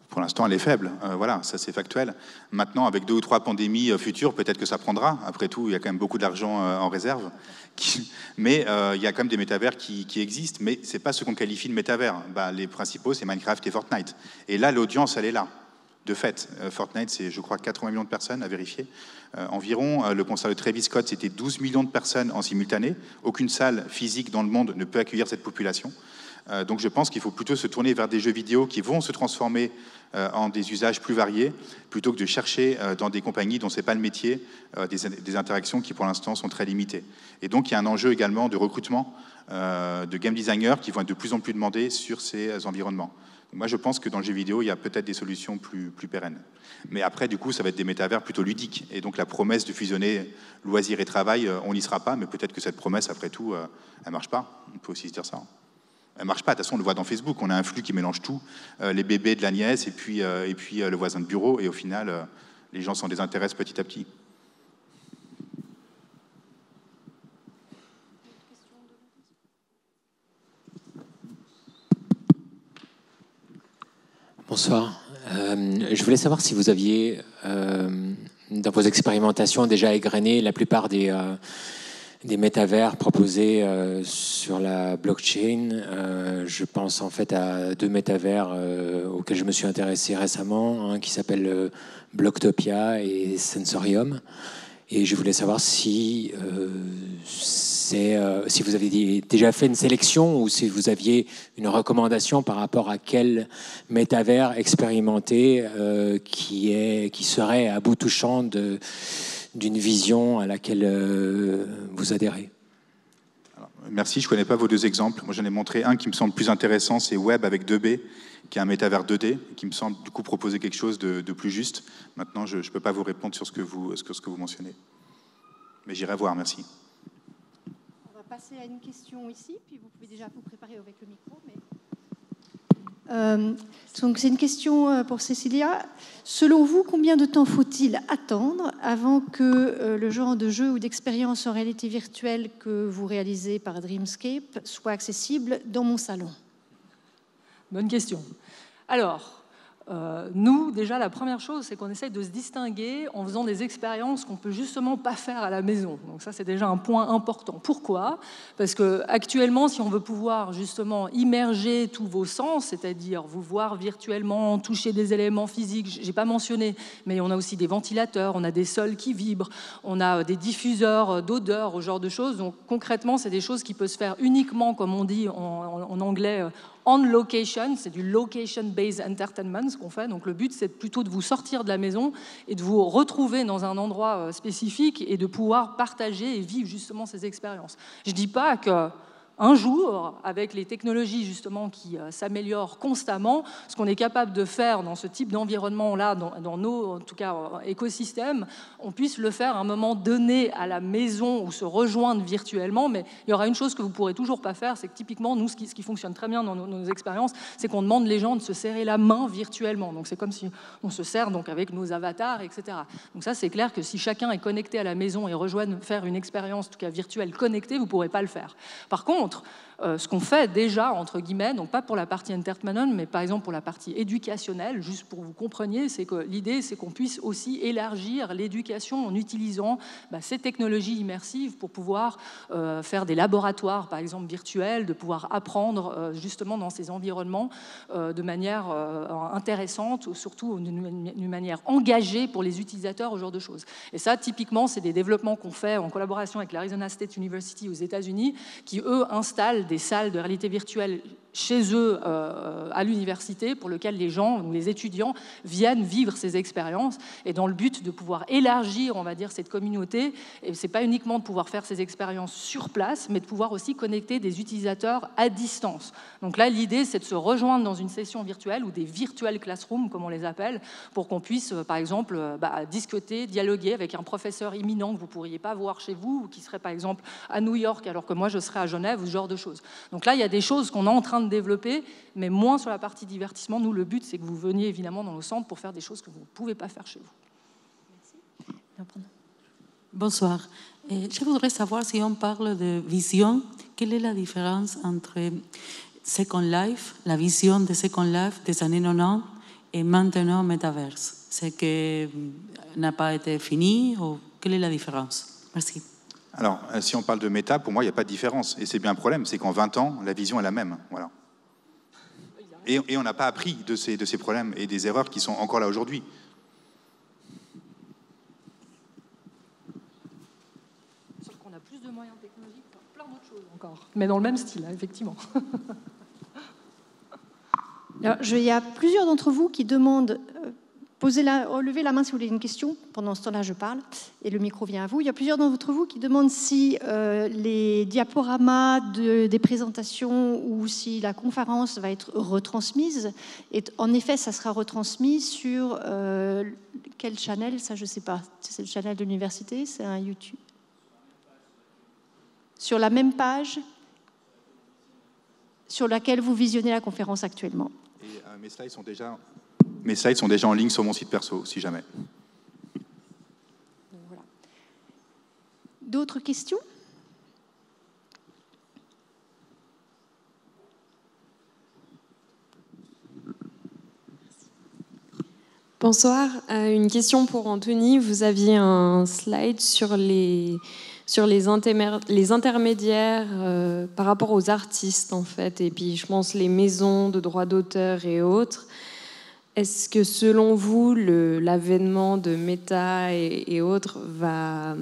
Pour l'instant, elle est faible. Voilà, ça c'est factuel. Maintenant, avec 2 ou 3 pandémies futures, peut-être que ça prendra. Après tout, il y a quand même beaucoup d'argent en réserve. Mais il y a quand même des métavers qui existent, mais ce n'est pas ce qu'on qualifie de métavers. Les principaux, c'est Minecraft et Fortnite. Et là, l'audience, elle est là. De fait, Fortnite, c'est, je crois, 80 millions de personnes à vérifier environ. Le concert de Travis Scott, c'était 12 millions de personnes en simultané. Aucune salle physique dans le monde ne peut accueillir cette population. Donc je pense qu'il faut plutôt se tourner vers des jeux vidéo qui vont se transformer en des usages plus variés, plutôt que de chercher dans des compagnies dont ce n'est pas le métier, des interactions qui pour l'instant sont très limitées. Et donc il y a un enjeu également de recrutement de game designers qui vont être de plus en plus demandés sur ces environnements. Moi, je pense que dans le jeu vidéo, il y a peut-être des solutions plus pérennes. Mais après, du coup, ça va être des métavers plutôt ludiques. Et donc, la promesse de fusionner loisirs et travail, on n'y sera pas. Mais peut-être que cette promesse, après tout, elle ne marche pas. On peut aussi se dire ça. Elle ne marche pas. De toute façon, on le voit dans Facebook. On a un flux qui mélange tout. Les bébés de la nièce et puis le voisin de bureau. Et au final, les gens s'en désintéressent petit à petit. Bonsoir. Je voulais savoir si vous aviez, dans vos expérimentations, déjà égrené la plupart des métavers proposés sur la blockchain. Je pense en fait à 2 métavers auxquels je me suis intéressé récemment, un qui s'appelle Blocktopia et Sensorium. Et je voulais savoir si vous avez déjà fait une sélection ou si vous aviez une recommandation par rapport à quel métavers expérimenté qui serait à bout touchant d'une vision à laquelle vous adhérez. Alors, merci, je ne connais pas vos 2 exemples. Moi, j'en ai montré un qui me semble plus intéressant, c'est Web avec 2B, qui est un métavers 2D, qui me semble du coup proposer quelque chose de plus juste. Maintenant, je ne peux pas vous répondre sur ce que vous mentionnez. Mais j'irai voir, merci. On va passer à une question ici, puis vous pouvez déjà vous préparer avec le micro. Donc c'est une question pour Cécilia. Selon vous, combien de temps faut-il attendre avant que le genre de jeu ou d'expérience en réalité virtuelle que vous réalisez par Dreamscape soit accessible dans mon salon? Bonne question. Alors, nous, déjà, la première chose, c'est qu'on essaye de se distinguer en faisant des expériences qu'on ne peut justement pas faire à la maison. Donc ça, c'est déjà un point important. Pourquoi? Parce qu'actuellement, si on veut pouvoir justement immerger tous vos sens, c'est-à-dire vous voir virtuellement, toucher des éléments physiques, je n'ai pas mentionné, mais on a aussi des ventilateurs, on a des sols qui vibrent, on a des diffuseurs d'odeurs, ce genre de choses. Donc concrètement, c'est des choses qui peuvent se faire uniquement, comme on dit en anglais, on location, c'est du location-based entertainment, ce qu'on fait. Donc le but, c'est plutôt de vous sortir de la maison et de vous retrouver dans un endroit spécifique et de pouvoir partager et vivre justement ces expériences. Je ne dis pas que un jour, avec les technologies justement qui s'améliorent constamment, ce qu'on est capable de faire dans ce type d'environnement-là, dans nos, en tout cas, écosystèmes, on puisse le faire à un moment donné à la maison ou se rejoindre virtuellement. Mais il y aura une chose que vous ne pourrez toujours pas faire, c'est que typiquement, nous, ce qui fonctionne très bien dans nos expériences, c'est qu'on demande les gens de se serrer la main virtuellement. Donc c'est comme si on se serre donc, avec nos avatars, etc. Donc ça, c'est clair que si chacun est connecté à la maison et rejoint faire une expérience, en tout cas virtuelle, connectée, vous ne pourrez pas le faire. Par contre, ce qu'on fait déjà, entre guillemets, donc pas pour la partie entertainment, mais par exemple pour la partie éducationnelle, juste pour que vous compreniez, c'est que l'idée, c'est qu'on puisse aussi élargir l'éducation en utilisant ces technologies immersives pour pouvoir faire des laboratoires, par exemple virtuels, de pouvoir apprendre justement dans ces environnements de manière intéressante, ou surtout d'une manière engagée pour les utilisateurs, ce genre de choses. Et ça, typiquement, c'est des développements qu'on fait en collaboration avec l'Arizona State University aux États-Unis, qui, eux, installent des salles de réalité virtuelle chez eux à l'université pour lesquelles les gens ou les étudiants viennent vivre ces expériences et dans le but de pouvoir élargir, on va dire, cette communauté. Et c'est pas uniquement de pouvoir faire ces expériences sur place, mais de pouvoir aussi connecter des utilisateurs à distance. Donc là, l'idée, c'est de se rejoindre dans une session virtuelle ou des virtual classrooms, comme on les appelle, pour qu'on puisse, par exemple, discuter, dialoguer avec un professeur imminent que vous pourriez pas voir chez vous ou qui serait, par exemple, à New York alors que moi, je serais à Genève ou ce genre de choses. Donc là, il y a des choses qu'on est en train de développer, mais moins sur la partie divertissement. Nous, le but, c'est que vous veniez évidemment dans nos centres pour faire des choses que vous ne pouvez pas faire chez vous. Merci. Bonsoir. Je voudrais savoir si on parle de vision, quelle est la différence entre Second Life, la vision de Second Life des années 90 et maintenant Metaverse? C'est que n'a pas été fini ou quelle est la différence? Merci. Alors, si on parle de méta, pour moi, il n'y a pas de différence. Et c'est bien un problème, c'est qu'en 20 ans, la vision est la même. Voilà. Et on n'a pas appris de ces problèmes et des erreurs qui sont encore là aujourd'hui. Sauf qu'on a plus de moyens technologiques pour plein d'autres choses encore. Mais dans le même style, effectivement. Alors, il y a plusieurs d'entre vous qui demandent Levez la main si vous voulez une question. Pendant ce temps-là, je parle et le micro vient à vous. Il y a plusieurs d'entre vous qui demandent si les diaporamas des présentations ou si la conférence va être retransmise. Et en effet, ça sera retransmis sur quel channel? Ça, je ne sais pas. C'est le channel de l'université? C'est un YouTube? Sur la même page sur laquelle vous visionnez la conférence actuellement. Et mes slides sont déjà en ligne sur mon site perso, si jamais. Voilà. D'autres questions? Bonsoir. Une question pour Anthony. Vous aviez un slide sur les intermédiaires par rapport aux artistes, en fait, et puis je pense les maisons de droits d'auteur et autres. Est-ce que selon vous, l'avènement de Meta et autres va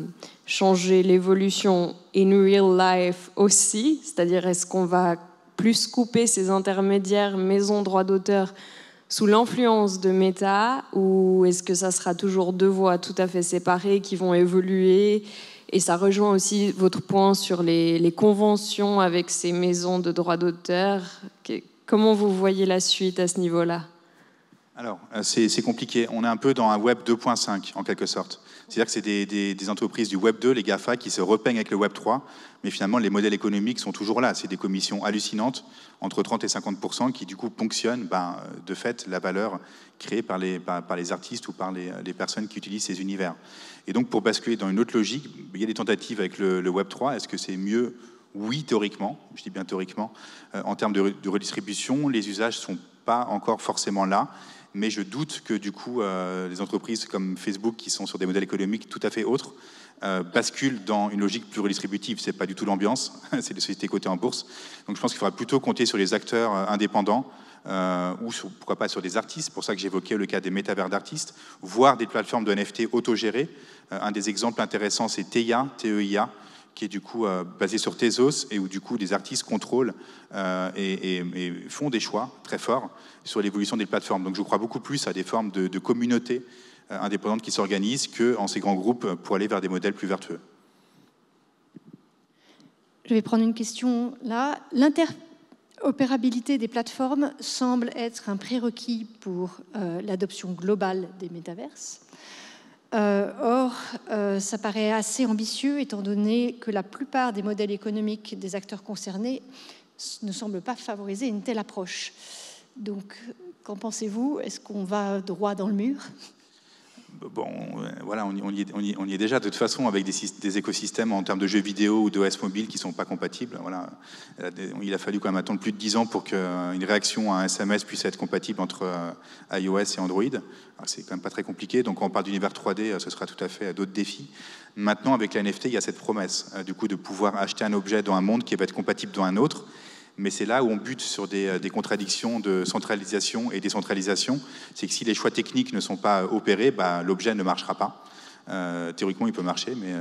changer l'évolution in real life aussi? C'est-à-dire, est-ce qu'on va plus couper ces intermédiaires maisons de droits d'auteur sous l'influence de Meta, ou est-ce que ça sera toujours deux voies tout à fait séparées qui vont évoluer? Et ça rejoint aussi votre point sur les conventions avec ces maisons de droits d'auteur. Comment vous voyez la suite à ce niveau-là? Alors, c'est compliqué. On est un peu dans un Web 2.5, en quelque sorte. C'est-à-dire que c'est des entreprises du Web 2, les GAFA, qui se repeignent avec le Web 3, mais finalement, les modèles économiques sont toujours là. C'est des commissions hallucinantes, entre 30 et 50%, qui, du coup, ponctionnent, de fait, la valeur créée par les artistes ou par les personnes qui utilisent ces univers. Et donc, pour basculer dans une autre logique, il y a des tentatives avec le Web 3. Est-ce que c'est mieux? Oui, théoriquement. Je dis bien théoriquement. En termes de redistribution, les usages ne sont pas encore forcément là. Mais je doute que du coup, les entreprises comme Facebook, qui sont sur des modèles économiques tout à fait autres, basculent dans une logique plus redistributive. C'est pas du tout l'ambiance, c'est des sociétés cotées en bourse. Donc je pense qu'il faudra plutôt compter sur les acteurs indépendants, ou pourquoi pas sur des artistes. C'est pour ça que j'évoquais le cas des métavers d'artistes, voire des plateformes de NFT autogérées. Un des exemples intéressants, c'est Teia, T-E-I-A, qui est du coup basé sur Tezos, et où du coup des artistes contrôlent et font des choix très forts sur l'évolution des plateformes. Donc je crois beaucoup plus à des formes de communautés indépendantes qui s'organisent qu'en ces grands groupes pour aller vers des modèles plus vertueux. Je vais prendre une question là. L'interopérabilité des plateformes semble être un prérequis pour l'adoption globale des métaverses. Or, ça paraît assez ambitieux étant donné que la plupart des modèles économiques des acteurs concernés ne semblent pas favoriser une telle approche. Donc, qu'en pensez-vous? Est-ce qu'on va droit dans le mur? Bon, voilà, on y est déjà de toute façon avec des écosystèmes en termes de jeux vidéo ou d'OS mobile qui ne sont pas compatibles. Voilà. Il a fallu quand même attendre plus de 10 ans pour qu'une réaction à un SMS puisse être compatible entre iOS et Android. C'est quand même pas très compliqué. Donc quand on parle d'univers 3D, ce sera tout à fait d'autres défis. Maintenant, avec la NFT, il y a cette promesse du coup de pouvoir acheter un objet dans un monde qui va être compatible dans un autre. Mais c'est là où on bute sur des contradictions de centralisation et décentralisation. C'est que si les choix techniques ne sont pas opérés, l'objet ne marchera pas. Théoriquement, il peut marcher, mais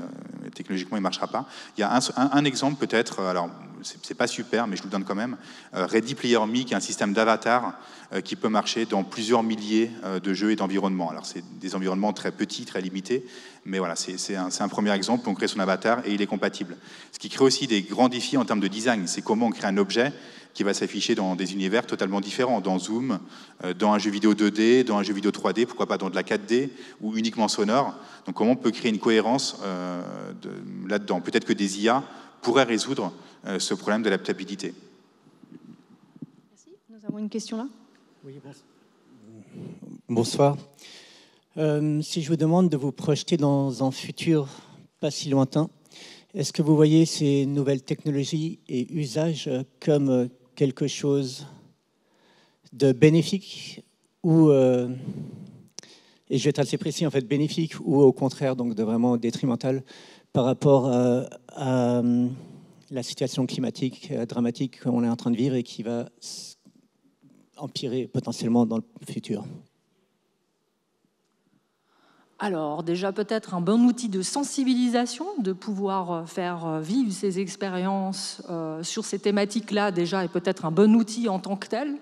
technologiquement, il ne marchera pas. Il y a un exemple peut-être, alors c'est pas super, mais je vous le donne quand même. Ready Player Me, qui est un système d'avatar qui peut marcher dans plusieurs milliers de jeux et d'environnements. Alors c'est des environnements très petits, très limités, mais voilà, c'est un premier exemple. On crée son avatar et il est compatible. Ce qui crée aussi des grands défis en termes de design, c'est comment on crée un objet qui va s'afficher dans des univers totalement différents, dans Zoom, dans un jeu vidéo 2D, dans un jeu vidéo 3D, pourquoi pas dans de la 4D ou uniquement sonore. Donc comment on peut créer une cohérence là-dedans? Peut-être que des IA pourraient résoudre ce problème d'adaptabilité. Merci. Nous avons une question là. Oui, bonsoir. Si je vous demande de vous projeter dans un futur pas si lointain, est-ce que vous voyez ces nouvelles technologies et usages comme quelque chose de bénéfique ou, et je vais être assez précis en fait, bénéfique ou au contraire donc de vraiment détrimental par rapport à la situation climatique dramatique qu'on est en train de vivre et qui va empirer potentiellement dans le futur? Alors, déjà peut-être un bon outil de sensibilisation, de pouvoir faire vivre ces expériences sur ces thématiques-là, déjà, est peut-être un bon outil en tant que tel.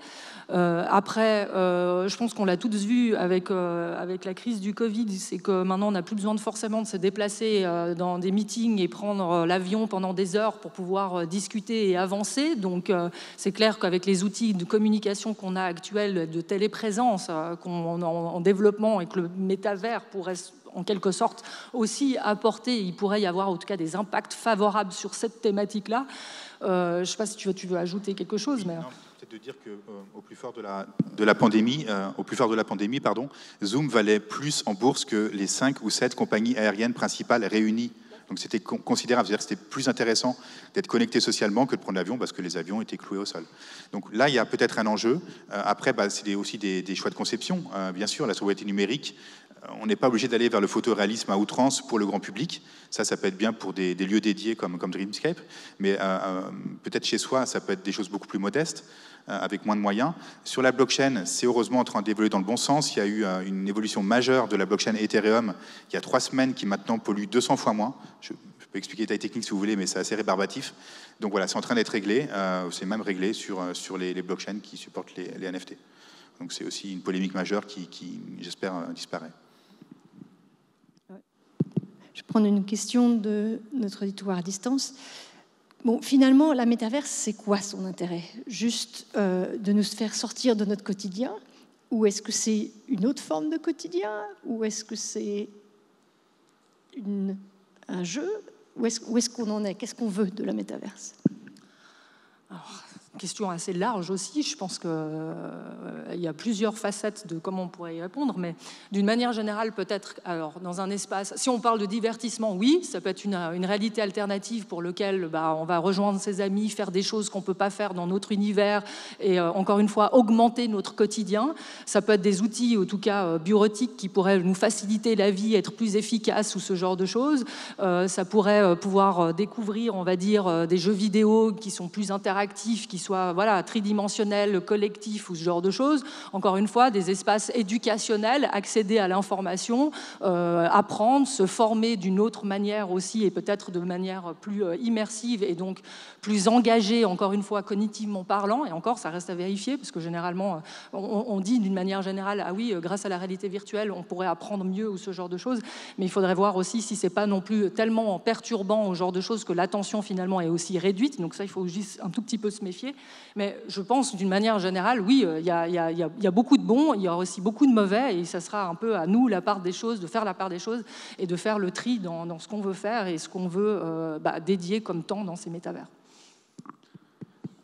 Après, je pense qu'on l'a tous vu avec la crise du Covid, c'est que maintenant on n'a plus besoin forcément de se déplacer dans des meetings et prendre l'avion pendant des heures pour pouvoir discuter et avancer. Donc c'est clair qu'avec les outils de communication qu'on a actuels, de téléprésence qu'on en développement, et que le métavers pourrait en quelque sorte aussi apporter, il pourrait y avoir en tout cas des impacts favorables sur cette thématique-là. Je ne sais pas si tu veux ajouter quelque chose, mais... C'est de dire qu'au plus fort de la pandémie, Zoom valait plus en bourse que les 5 ou 7 compagnies aériennes principales réunies. Donc c'était considérable, c'est-à-dire que c'était plus intéressant d'être connecté socialement que de prendre l'avion parce que les avions étaient cloués au sol. Donc là, il y a peut-être un enjeu. Après, c'est aussi des choix de conception. Bien sûr, la sobriété numérique, on n'est pas obligé d'aller vers le photoréalisme à outrance pour le grand public. Ça peut être bien pour des lieux dédiés comme Dreamscape, mais peut-être chez soi, ça peut être des choses beaucoup plus modestes, avec moins de moyens. Sur la blockchain, c'est heureusement en train d'évoluer dans le bon sens. Il y a eu une évolution majeure de la blockchain Ethereum il y a 3 semaines qui maintenant pollue 200 fois moins. Je peux expliquer les détails techniques si vous voulez, mais c'est assez rébarbatif. Donc voilà, c'est en train d'être réglé. C'est même réglé sur les blockchains qui supportent les NFT. Donc c'est aussi une polémique majeure qui j'espère, disparaît. Je vais prendre une question de notre auditoire à distance. Bon, finalement, la métaverse, c'est quoi son intérêt? Juste de nous faire sortir de notre quotidien? Ou est-ce que c'est une autre forme de quotidien? Ou est-ce que c'est un jeu? Où est-ce qu'on en est? Qu'est-ce qu'on veut de la métaverse? Alors, question assez large aussi. Je pense qu'il y a plusieurs facettes de comment on pourrait y répondre, mais d'une manière générale, peut-être, alors dans un espace, si on parle de divertissement, oui, ça peut être une réalité alternative pour laquelle on va rejoindre ses amis, faire des choses qu'on ne peut pas faire dans notre univers et encore une fois, augmenter notre quotidien. Ça peut être des outils, en tout cas bureautiques, qui pourraient nous faciliter la vie, être plus efficaces ou ce genre de choses. Ça pourrait pouvoir découvrir, on va dire, des jeux vidéo qui sont plus interactifs, qui soient tridimensionnels, collectifs ou ce genre de choses. Encore une fois, des espaces éducationnels, accéder à l'information, apprendre, se former d'une autre manière aussi et peut-être de manière plus immersive et donc plus engagée, encore une fois, cognitivement parlant. Et encore, ça reste à vérifier parce que généralement, on dit d'une manière générale, ah oui, grâce à la réalité virtuelle, on pourrait apprendre mieux ou ce genre de choses. Mais il faudrait voir aussi si c'est pas non plus tellement perturbant au genre de choses que l'attention finalement est aussi réduite. Donc ça, il faut juste un tout petit peu se méfier. Mais je pense d'une manière générale, oui, il y a beaucoup de bons, il y a aussi beaucoup de mauvais, et ça sera un peu à nous la part des choses, de faire la part des choses et de faire le tri dans ce qu'on veut faire et ce qu'on veut dédier comme temps dans ces métavers.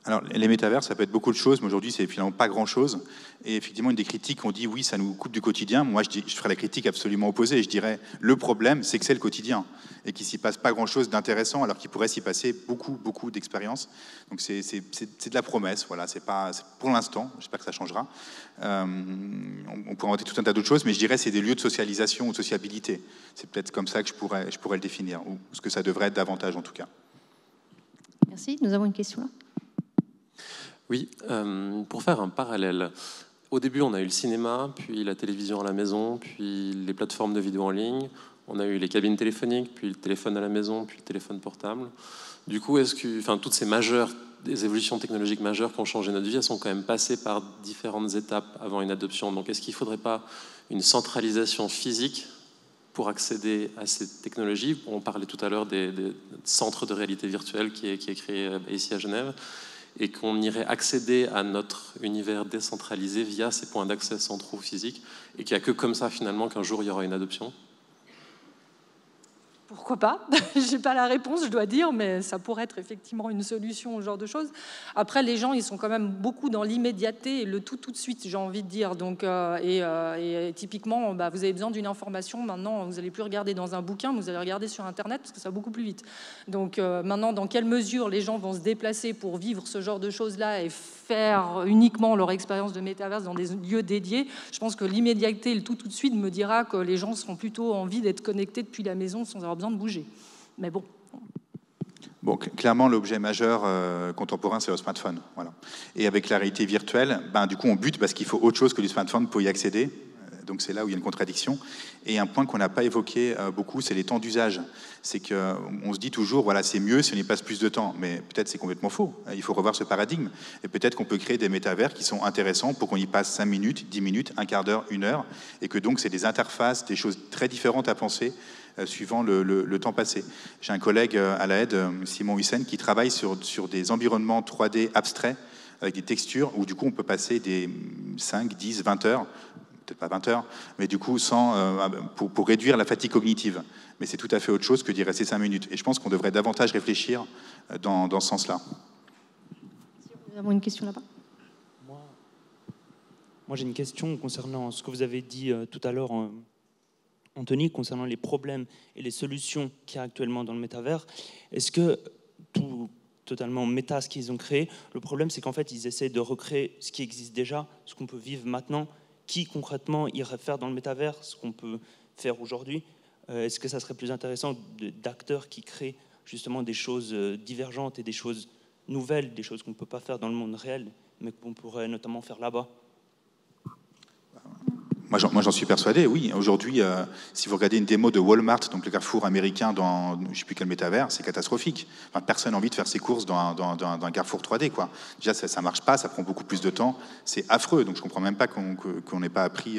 Alors, les métavers, ça peut être beaucoup de choses, mais aujourd'hui, c'est finalement pas grand-chose. Et effectivement, une des critiques, on dit oui, ça nous coupe du quotidien. Moi, je ferais la critique absolument opposée. Je dirais, le problème, c'est que c'est le quotidien et qu'il s'y passe pas grand-chose d'intéressant, alors qu'il pourrait s'y passer beaucoup d'expériences. Donc, c'est de la promesse. Voilà, c'est pour l'instant. J'espère que ça changera. On pourrait inventer tout un tas d'autres choses, mais je dirais, c'est des lieux de socialisation ou de sociabilité. C'est peut-être comme ça que je pourrais le définir, ou ce que ça devrait être davantage, en tout cas. Merci. Nous avons une question là. Oui, pour faire un parallèle, au début on a eu le cinéma, puis la télévision à la maison, puis les plateformes de vidéo en ligne, on a eu les cabines téléphoniques, puis le téléphone à la maison, puis le téléphone portable. Du coup, toutes ces des évolutions technologiques majeures qui ont changé notre vie, elles sont quand même passées par différentes étapes avant une adoption. Donc est-ce qu'il ne faudrait pas une centralisation physique pour accéder à ces technologies? On parlait tout à l'heure des centres de réalité virtuelle qui est créé ici à Genève, et qu'on irait accéder à notre univers décentralisé via ces points d'accès centraux physiques, et qu'il n'y a que comme ça, finalement, qu'un jour, il y aura une adoption? Pourquoi pas? Je n'ai pas la réponse, je dois dire, mais ça pourrait être effectivement une solution, ce genre de choses. Après, les gens, ils sont quand même beaucoup dans l'immédiateté et le tout de suite, j'ai envie de dire. Donc, et typiquement, vous avez besoin d'une information. Maintenant, vous n'allez plus regarder dans un bouquin, vous allez regarder sur Internet parce que ça va beaucoup plus vite. Donc, maintenant, dans quelle mesure les gens vont se déplacer pour vivre ce genre de choses-là et faire uniquement leur expérience de métaverse dans des lieux dédiés? Je pense que l'immédiateté et le tout de suite me dira que les gens seront plutôt envie d'être connectés depuis la maison sans avoir besoin de bouger. Mais bon. Bon, clairement, l'objet majeur contemporain, c'est le smartphone. Voilà. Et avec la réalité virtuelle, du coup, on bute parce qu'il faut autre chose que du smartphone pour y accéder. Donc c'est là où il y a une contradiction. Et un point qu'on n'a pas évoqué beaucoup, c'est les temps d'usage. C'est qu'on se dit toujours, voilà, c'est mieux si on y passe plus de temps. Mais peut-être c'est complètement faux. Il faut revoir ce paradigme. Et peut-être qu'on peut créer des métavers qui sont intéressants pour qu'on y passe 5 minutes, 10 minutes, un quart d'heure, 1 heure. Et que donc c'est des interfaces, des choses très différentes à penser suivant le temps passé. J'ai un collègue à la aide, Simon Hussen, qui travaille sur des environnements 3D abstraits avec des textures où du coup on peut passer des 5, 10, 20 heures, peut-être pas 20 heures, mais du coup pour réduire la fatigue cognitive. Mais c'est tout à fait autre chose que d'y rester 5 minutes. Et je pense qu'on devrait davantage réfléchir dans ce sens-là. Nous avons une question là-bas. Moi j'ai une question concernant ce que vous avez dit tout à l'heure, Anthony, concernant les problèmes et les solutions qu'il y a actuellement dans le métavers. Est-ce que totalement méta ce qu'ils ont créé, le problème c'est qu'en fait ils essaient de recréer ce qui existe déjà, ce qu'on peut vivre maintenant, qui concrètement irait faire dans le métavers, ce qu'on peut faire aujourd'hui. Est-ce que ça serait plus intéressant d'acteurs qui créent justement des choses divergentes et des choses nouvelles, des choses qu'on ne peut pas faire dans le monde réel, mais qu'on pourrait notamment faire là-bas? Moi, j'en suis persuadé, oui. Aujourd'hui, si vous regardez une démo de Walmart, donc le Carrefour américain dans je ne sais plus quel métavers, c'est catastrophique. Enfin, personne n'a envie de faire ses courses dans un Carrefour 3D, quoi. Déjà, ça ne marche pas, ça prend beaucoup plus de temps. C'est affreux, donc je ne comprends même pas qu'on n'ait pas appris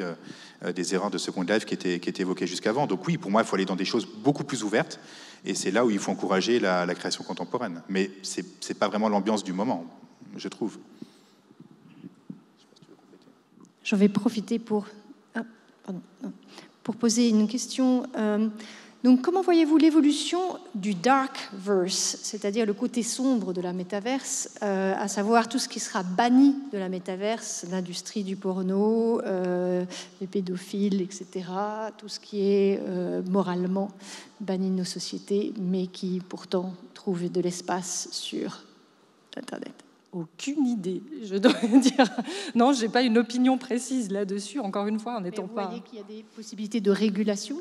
des erreurs de Second Life qui étaient évoquées jusqu'avant. Donc oui, pour moi, il faut aller dans des choses beaucoup plus ouvertes, et c'est là où il faut encourager la création contemporaine. Mais ce n'est pas vraiment l'ambiance du moment, je trouve. J'en vais profiter pour poser une question. Donc, comment voyez-vous l'évolution du Darkverse, c'est-à-dire le côté sombre de la métaverse, à savoir tout ce qui sera banni de la métaverse, l'industrie du porno, les pédophiles, etc., tout ce qui est moralement banni de nos sociétés, mais qui pourtant trouve de l'espace sur Internet? Aucune idée, je dois dire. Non, je n'ai pas une opinion précise là-dessus, encore une fois, en n'étant pas... Vous voyez qu'il y a des possibilités de régulation?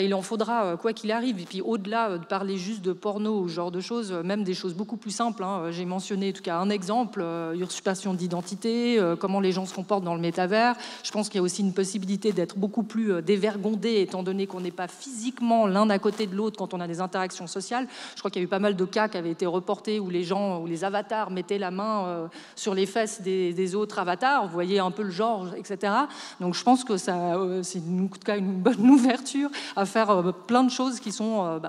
Il en faudra, quoi qu'il arrive. Et puis au-delà de parler juste de porno ou ce genre de choses, même des choses beaucoup plus simples. J'ai mentionné en tout cas un exemple, usurpation d'identité, comment les gens se comportent dans le métavers. Je pense qu'il y a aussi une possibilité d'être beaucoup plus dévergondé, étant donné qu'on n'est pas physiquement l'un à côté de l'autre quand on a des interactions sociales. Je crois qu'il y a eu pas mal de cas qui avaient été reportés où les avatars mettaient la main sur les fesses des autres avatars. Vous voyez un peu le genre, etc. Donc je pense que c'est en tout cas une bonne ouverture à faire plein de choses qui sont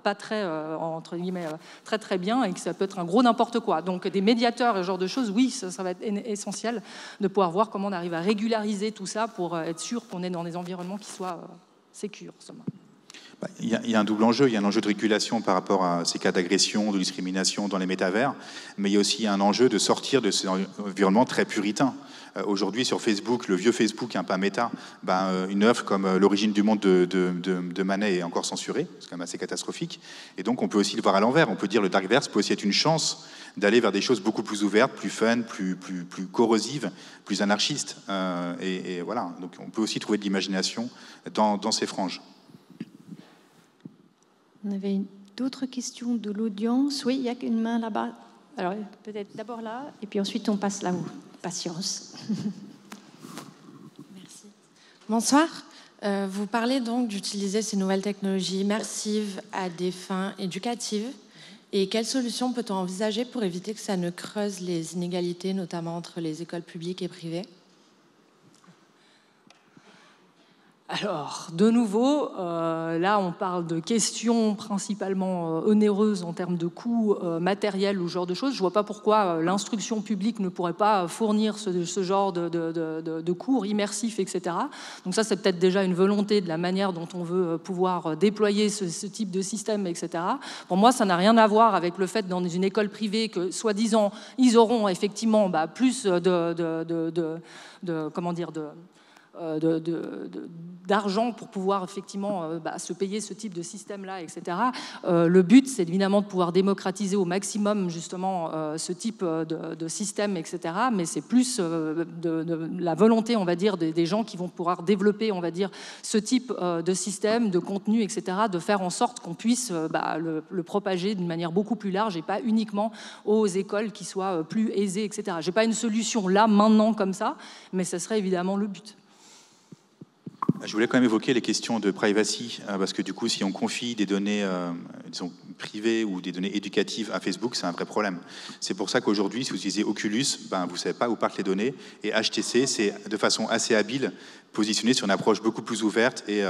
pas très, entre guillemets, très très bien, et que ça peut être un gros n'importe quoi. Donc des médiateurs et ce genre de choses, oui, ça va être essentiel de pouvoir voir comment on arrive à régulariser tout ça pour être sûr qu'on est dans des environnements qui soient sécures. Il y a un double enjeu. Il y a un enjeu de régulation par rapport à ces cas d'agression, de discrimination dans les métavers, mais il y a aussi un enjeu de sortir de ces environnements très puritains. Aujourd'hui, sur Facebook, le vieux Facebook qui est un peu méta, une œuvre comme L'origine du monde de Manet est encore censurée, c'est quand même assez catastrophique. Et donc, on peut aussi le voir à l'envers. On peut dire que le Darkverse peut aussi être une chance d'aller vers des choses beaucoup plus ouvertes, plus fun, plus corrosives, plus anarchistes. Et voilà. Donc, on peut aussi trouver de l'imagination dans ces franges. On avait d'autres questions de l'audience. Oui, il y a une main là-bas. Alors, peut-être d'abord là, et puis ensuite on passe là-haut. Patience. Merci. Bonsoir. Vous parlez donc d'utiliser ces nouvelles technologies immersives à des fins éducatives. Et quelles solutions peut-on envisager pour éviter que ça ne creuse les inégalités, notamment entre les écoles publiques et privées ? Alors, de nouveau, là, on parle de questions principalement onéreuses en termes de coûts matériels ou ce genre de choses. Je ne vois pas pourquoi l'instruction publique ne pourrait pas fournir ce genre de cours immersifs, etc. Donc ça, c'est peut-être déjà une volonté de la manière dont on veut pouvoir déployer ce type de système, etc. Pour moi, ça n'a rien à voir avec le fait, dans une école privée, que, soi-disant, ils auront effectivement plus d'argent pour pouvoir effectivement se payer ce type de système-là, etc. Le but, c'est évidemment de pouvoir démocratiser au maximum justement ce type de système, etc. Mais c'est plus la volonté, on va dire, des gens qui vont pouvoir développer, on va dire, ce type de système, de contenu, etc., de faire en sorte qu'on puisse le propager d'une manière beaucoup plus large et pas uniquement aux écoles qui soient plus aisées, etc. J'ai pas une solution là, maintenant, comme ça, mais ce serait évidemment le but. Je voulais quand même évoquer les questions de privacy, parce que du coup, si on confie des données disons, privées ou des données éducatives à Facebook, c'est un vrai problème. C'est pour ça qu'aujourd'hui, si vous utilisez Oculus, vous ne savez pas où partent les données, et HTC, c'est de façon assez habile positionné sur une approche beaucoup plus ouverte et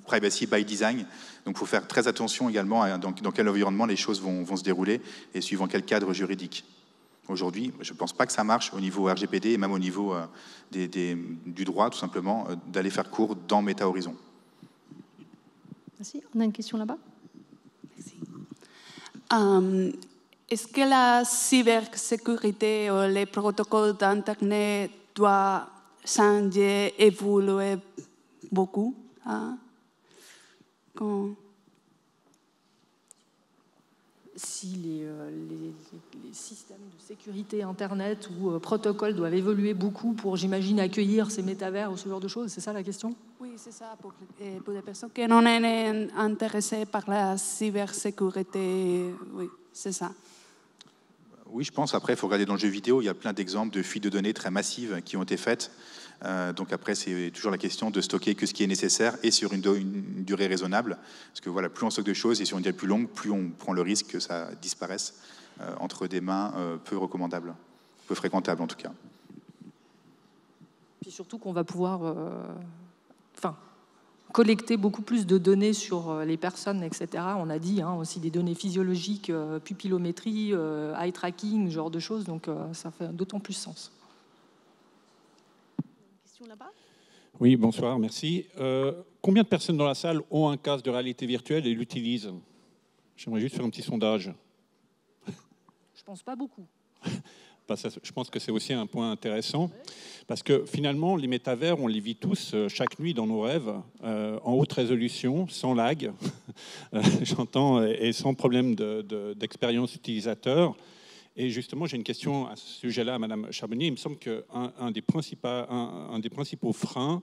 privacy by design. Donc il faut faire très attention également à dans quel environnement les choses vont se dérouler et suivant quel cadre juridique. Aujourd'hui, je ne pense pas que ça marche au niveau RGPD et même au niveau du droit, tout simplement, d'aller faire cours dans Meta Horizon. Merci. On a une question là-bas. Est-ce que la cybersécurité ou les protocoles d'Internet doivent changer, évoluer beaucoup Si les systèmes de sécurité Internet ou protocoles doivent évoluer beaucoup pour, j'imagine, accueillir ces métavers ou ce genre de choses, c'est ça la question? Oui, c'est ça, pour les personnes qui non sont intéressées par la cybersécurité, oui, c'est ça. Oui, je pense. Après, il faut regarder dans le jeu vidéo, il y a plein d'exemples de fuites de données très massives qui ont été faites. Donc après, c'est toujours la question de stocker que ce qui est nécessaire et sur une durée raisonnable. Parce que voilà, plus on stocke de choses et sur une durée plus longue, plus on prend le risque que ça disparaisse entre des mains peu recommandables, peu fréquentables en tout cas. Puis surtout qu'on va pouvoir collecter beaucoup plus de données sur les personnes, etc. On a dit aussi des données physiologiques, pupillométrie, eye tracking, ce genre de choses. Donc ça fait d'autant plus sens. Là-bas. Oui, bonsoir, merci. Combien de personnes dans la salle ont un casque de réalité virtuelle et l'utilisent? J'aimerais juste faire un petit sondage. Je pense pas beaucoup. Je pense que c'est aussi un point intéressant, parce que finalement, les métavers, on les vit tous chaque nuit dans nos rêves, en haute résolution, sans lag, j'entends, et sans problème d'expérience utilisateur. Et justement, j'ai une question à ce sujet-là à Madame Charbonnier. Il me semble qu'un des principaux freins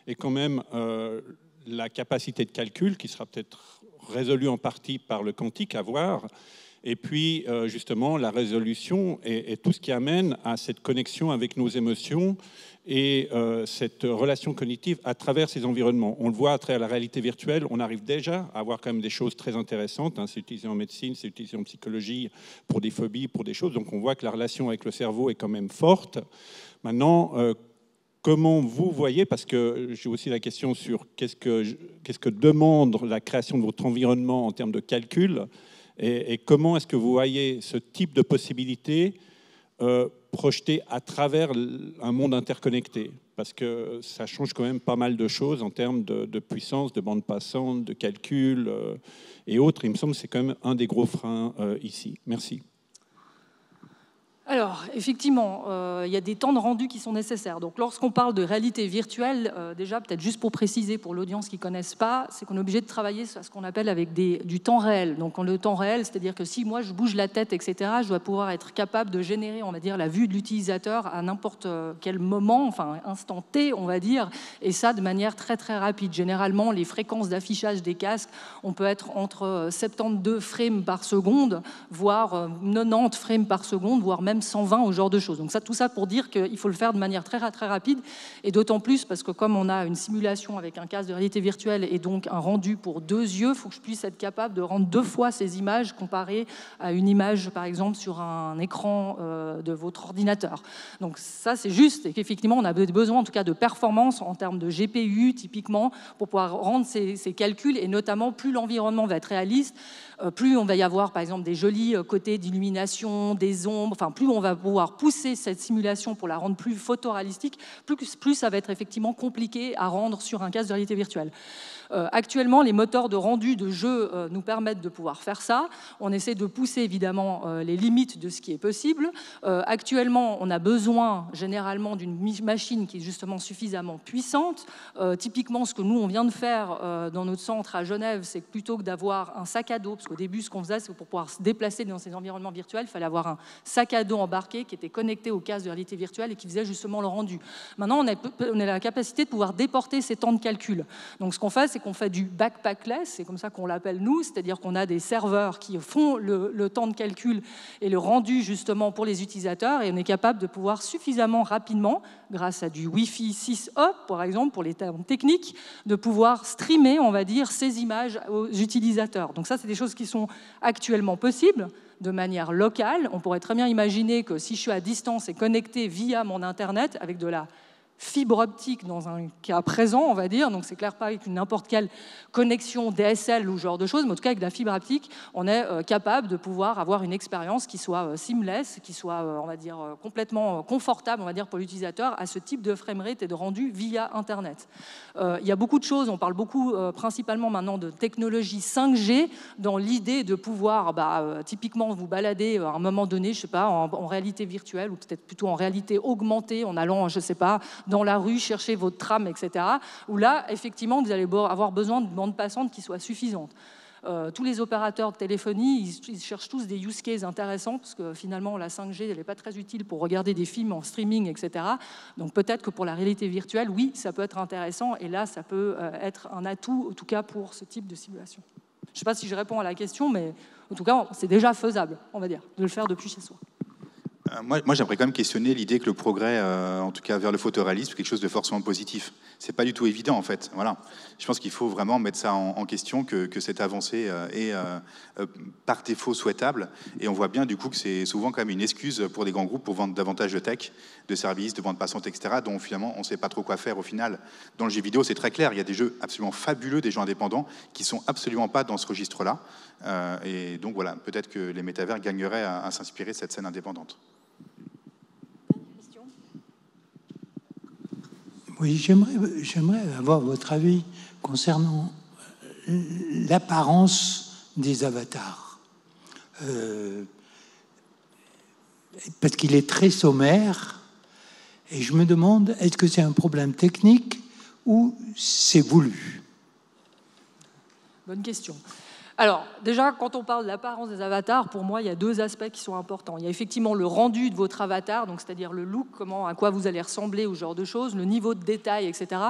est quand même la capacité de calcul, qui sera peut-être résolue en partie par le quantique à voir, et puis justement la résolution et tout ce qui amène à cette connexion avec nos émotions et cette relation cognitive à travers ces environnements. On le voit à travers la réalité virtuelle, on arrive déjà à avoir quand même des choses très intéressantes. C'est utilisé en médecine, c'est utilisé en psychologie pour des phobies, pour des choses. Donc on voit que la relation avec le cerveau est quand même forte. Maintenant, comment vous voyez, parce que j'ai aussi la question sur qu'est-ce que demande la création de votre environnement en termes de calcul, et comment est-ce que vous voyez ce type de possibilité projeté à travers un monde interconnecté, parce que ça change quand même pas mal de choses en termes de puissance, de bande passante, de calcul et autres. Il me semble que c'est quand même un des gros freins ici. Merci. Alors, effectivement, il y a des temps de rendu qui sont nécessaires. Donc, lorsqu'on parle de réalité virtuelle, déjà, peut-être juste pour préciser pour l'audience qui ne connaisse pas, c'est qu'on est obligé de travailler sur ce qu'on appelle avec du temps réel. Donc, le temps réel, c'est-à-dire que si moi, je bouge la tête, etc., je dois pouvoir être capable de générer, on va dire, la vue de l'utilisateur à n'importe quel moment, enfin, instant T, on va dire, et ça de manière très, très rapide. Généralement, les fréquences d'affichage des casques, on peut être entre 72 frames par seconde, voire 90 frames par seconde, voire même 120, au genre de choses. Donc tout ça pour dire qu'il faut le faire de manière très, très rapide, et d'autant plus parce que comme on a une simulation avec un casque de réalité virtuelle et donc un rendu pour 2 yeux, il faut que je puisse être capable de rendre 2 fois ces images comparées à une image, par exemple, sur un écran de votre ordinateur. Donc ça, c'est juste, et qu'effectivement, on a besoin en tout cas de performance en termes de GPU, typiquement, pour pouvoir rendre ces calculs, et notamment, plus l'environnement va être réaliste, plus on va y avoir, par exemple, des jolis côtés d'illumination, des ombres, enfin, plus on va pouvoir pousser cette simulation pour la rendre plus photoréalistique, plus ça va être effectivement compliqué à rendre sur un casque de réalité virtuelle. Actuellement, les moteurs de rendu de jeu nous permettent de pouvoir faire ça. On essaie de pousser évidemment les limites de ce qui est possible. Actuellement, on a besoin généralement d'une machine qui est justement suffisamment puissante. Typiquement, ce que nous, on vient de faire dans notre centre à Genève, c'est que plutôt que d'avoir un sac à dos, parce qu'au début, ce qu'on faisait, c'est pour pouvoir se déplacer dans ces environnements virtuels, il fallait avoir un sac à dos embarqué embarqué qui était connecté au casque de réalité virtuelle et qui faisait justement le rendu. Maintenant, on a la capacité de pouvoir déporter ces temps de calcul. Donc ce qu'on fait, c'est qu'on fait du backpackless, c'est comme ça qu'on l'appelle nous, c'est-à-dire qu'on a des serveurs qui font le temps de calcul et le rendu justement pour les utilisateurs, et on est capable de pouvoir suffisamment rapidement, grâce à du Wi-Fi 6E, par exemple, pour les termes techniques, de pouvoir streamer, on va dire, ces images aux utilisateurs. Donc ça, c'est des choses qui sont actuellement possibles de manière locale. On pourrait très bien imaginer que si je suis à distance et connecté via mon Internet avec de la fibre optique dans un cas présent, on va dire, donc c'est clair pas avec n'importe quelle connexion DSL ou ce genre de choses, mais en tout cas avec de la fibre optique, on est capable de pouvoir avoir une expérience qui soit seamless, qui soit, on va dire, complètement confortable, on va dire, pour l'utilisateur à ce type de framerate et de rendu via Internet. Il y a beaucoup de choses, on parle beaucoup principalement maintenant de technologie 5G dans l'idée de pouvoir typiquement vous balader à un moment donné, je sais pas, en réalité virtuelle ou peut-être plutôt en réalité augmentée en allant, je sais pas, dans la rue, chercher votre tram, etc. Où là, effectivement, vous allez avoir besoin de bandes passantes qui soient suffisantes. Tous les opérateurs de téléphonie, ils cherchent tous des use cases intéressants, parce que finalement, la 5G, elle n'est pas très utile pour regarder des films en streaming, etc. Donc peut-être que pour la réalité virtuelle, oui, ça peut être intéressant, et là, ça peut être un atout, en tout cas, pour ce type de simulation. Je ne sais pas si je réponds à la question, mais en tout cas, c'est déjà faisable, on va dire, de le faire depuis chez soi. Moi, j'aimerais quand même questionner l'idée que le progrès, en tout cas vers le photoréalisme, est quelque chose de forcément positif. C'est pas du tout évident, en fait. Voilà. Je pense qu'il faut vraiment mettre ça en question, que cette avancée est par défaut souhaitable. Et on voit bien, du coup, que c'est souvent quand même une excuse pour des grands groupes pour vendre davantage de tech, de services, de bande passante, etc., dont finalement, on ne sait pas trop quoi faire au final. Dans le jeu vidéo, c'est très clair. Il y a des jeux absolument fabuleux, des jeux indépendants, qui sont absolument pas dans ce registre-là. Et donc, voilà, peut-être que les métavers gagneraient à s'inspirer de cette scène indépendante. Oui, j'aimerais avoir votre avis concernant l'apparence des avatars. Parce qu'il est très sommaire, et je me demande, est-ce que c'est un problème technique ou c'est voulu? Bonne question. Alors, déjà, quand on parle de l'apparence des avatars, pour moi, il y a deux aspects qui sont importants. Il y a effectivement le rendu de votre avatar, donc c'est-à-dire le look, à quoi vous allez ressembler, ou ce genre de choses, le niveau de détail, etc.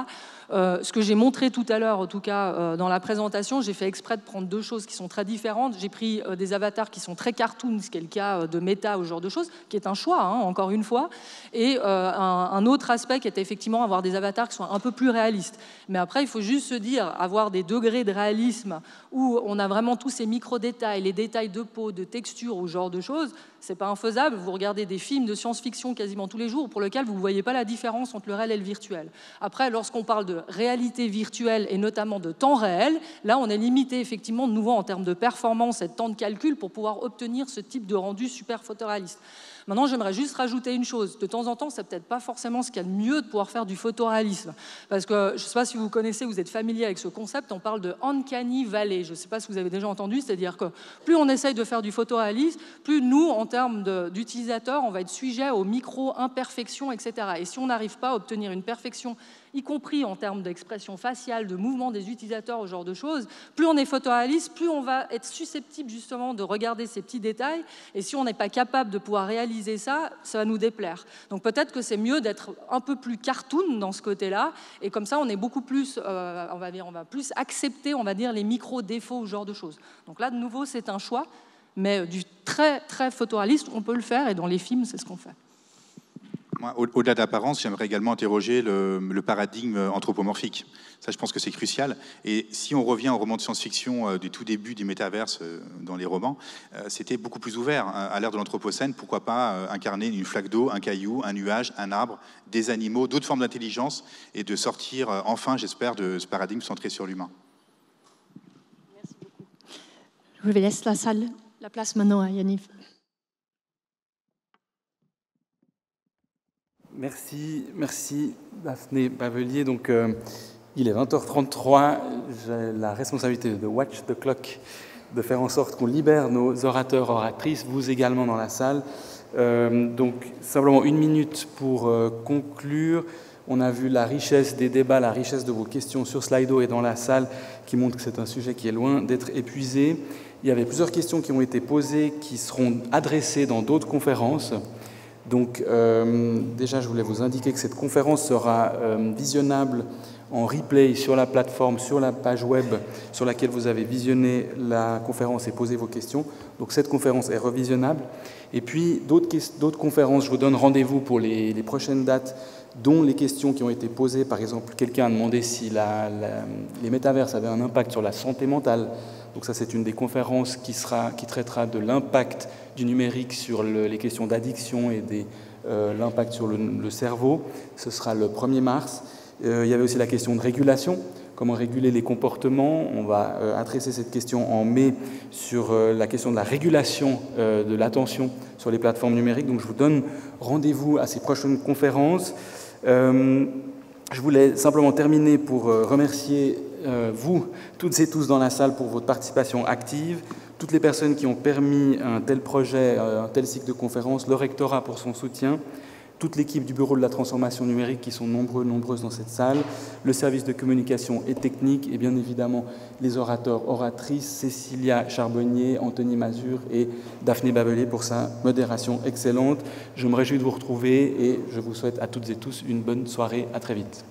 Ce que j'ai montré tout à l'heure, en tout cas dans la présentation, j'ai fait exprès de prendre deux choses qui sont très différentes. J'ai pris des avatars qui sont très cartoon, ce qui est le cas de Meta, ou ce genre de choses, qui est un choix, encore une fois, et un autre aspect qui était effectivement avoir des avatars qui soient un peu plus réalistes. Mais après, il faut juste se dire, avoir des degrés de réalisme où on a vraiment tous ces micro-détails, les détails de peau, de texture ou ce genre de choses, c'est pas infaisable. Vous regardez des films de science-fiction quasiment tous les jours pour lesquels vous ne voyez pas la différence entre le réel et le virtuel. Après, lorsqu'on parle de réalité virtuelle et notamment de temps réel, là, on est limité effectivement de nouveau en termes de performance et de temps de calcul pour pouvoir obtenir ce type de rendu super photoréaliste. Maintenant, j'aimerais juste rajouter une chose. De temps en temps, c'est peut-être pas forcément ce qu'il y a de mieux de pouvoir faire du photoréalisme. Parce que, je ne sais pas si vous connaissez, vous êtes familier avec ce concept, on parle de uncanny valley. Je ne sais pas si vous avez déjà entendu, c'est-à-dire que plus on essaye de faire du photoréalisme, plus nous, en termes d'utilisateurs, on va être sujet aux micro-imperfections, etc. Et si on n'arrive pas à obtenir une perfection, y compris en termes d'expression faciale, de mouvement des utilisateurs, ce genre de choses, plus on est photoréaliste, plus on va être susceptible justement de regarder ces petits détails, et si on n'est pas capable de pouvoir réaliser ça, ça va nous déplaire. Donc peut-être que c'est mieux d'être un peu plus cartoon dans ce côté-là, et comme ça on est beaucoup plus, on va plus accepter, on va dire, les micro-défauts, ce genre de choses. Donc là, de nouveau, c'est un choix, mais du très, très photoréaliste, on peut le faire, et dans les films, c'est ce qu'on fait. Au-delà d'apparence, j'aimerais également interroger le paradigme anthropomorphique. Ça, je pense que c'est crucial. Et si on revient au roman de science-fiction du tout début du métaverse dans les romans, c'était beaucoup plus ouvert. À l'ère de l'Anthropocène, pourquoi pas incarner une flaque d'eau, un caillou, un nuage, un arbre, des animaux, d'autres formes d'intelligence, et de sortir enfin, j'espère, de ce paradigme centré sur l'humain. Merci beaucoup. Je vais laisser la place maintenant à Yaniv. Merci Daphné Bavelier. Donc, il est 20h33. J'ai la responsabilité de watch the clock, de faire en sorte qu'on libère nos orateurs, oratrices, vous également dans la salle. Donc, simplement une minute pour conclure. On a vu la richesse des débats, la richesse de vos questions sur Slido et dans la salle, qui montre que c'est un sujet qui est loin d'être épuisé. Il y avait plusieurs questions qui ont été posées, qui seront adressées dans d'autres conférences. Donc déjà, je voulais vous indiquer que cette conférence sera visionnable en replay sur la plateforme, sur la page web sur laquelle vous avez visionné la conférence et posé vos questions. Donc cette conférence est revisionnable. Et puis d'autres conférences, je vous donne rendez-vous pour les prochaines dates, dont les questions qui ont été posées. Par exemple, quelqu'un a demandé si les métaverses avaient un impact sur la santé mentale. Donc ça, c'est une des conférences qui traitera de l'impact du numérique sur les questions d'addiction et l'impact sur le cerveau. Ce sera le 1er mars. Il y avait aussi la question de régulation, comment réguler les comportements. On va adresser cette question en mai sur la question de la régulation de l'attention sur les plateformes numériques. Donc je vous donne rendez-vous à ces prochaines conférences. Je voulais simplement terminer pour remercier vous, toutes et tous dans la salle, pour votre participation active, toutes les personnes qui ont permis un tel projet, un tel cycle de conférences, le rectorat pour son soutien, toute l'équipe du Bureau de la transformation numérique qui sont nombreuses dans cette salle, le service de communication et technique, et bien évidemment les orateurs, oratrices, Cécilia Charbonnier, Anthony Mazur et Daphné Babelet pour sa modération excellente. Je me réjouis de vous retrouver et je vous souhaite à toutes et tous une bonne soirée. À très vite.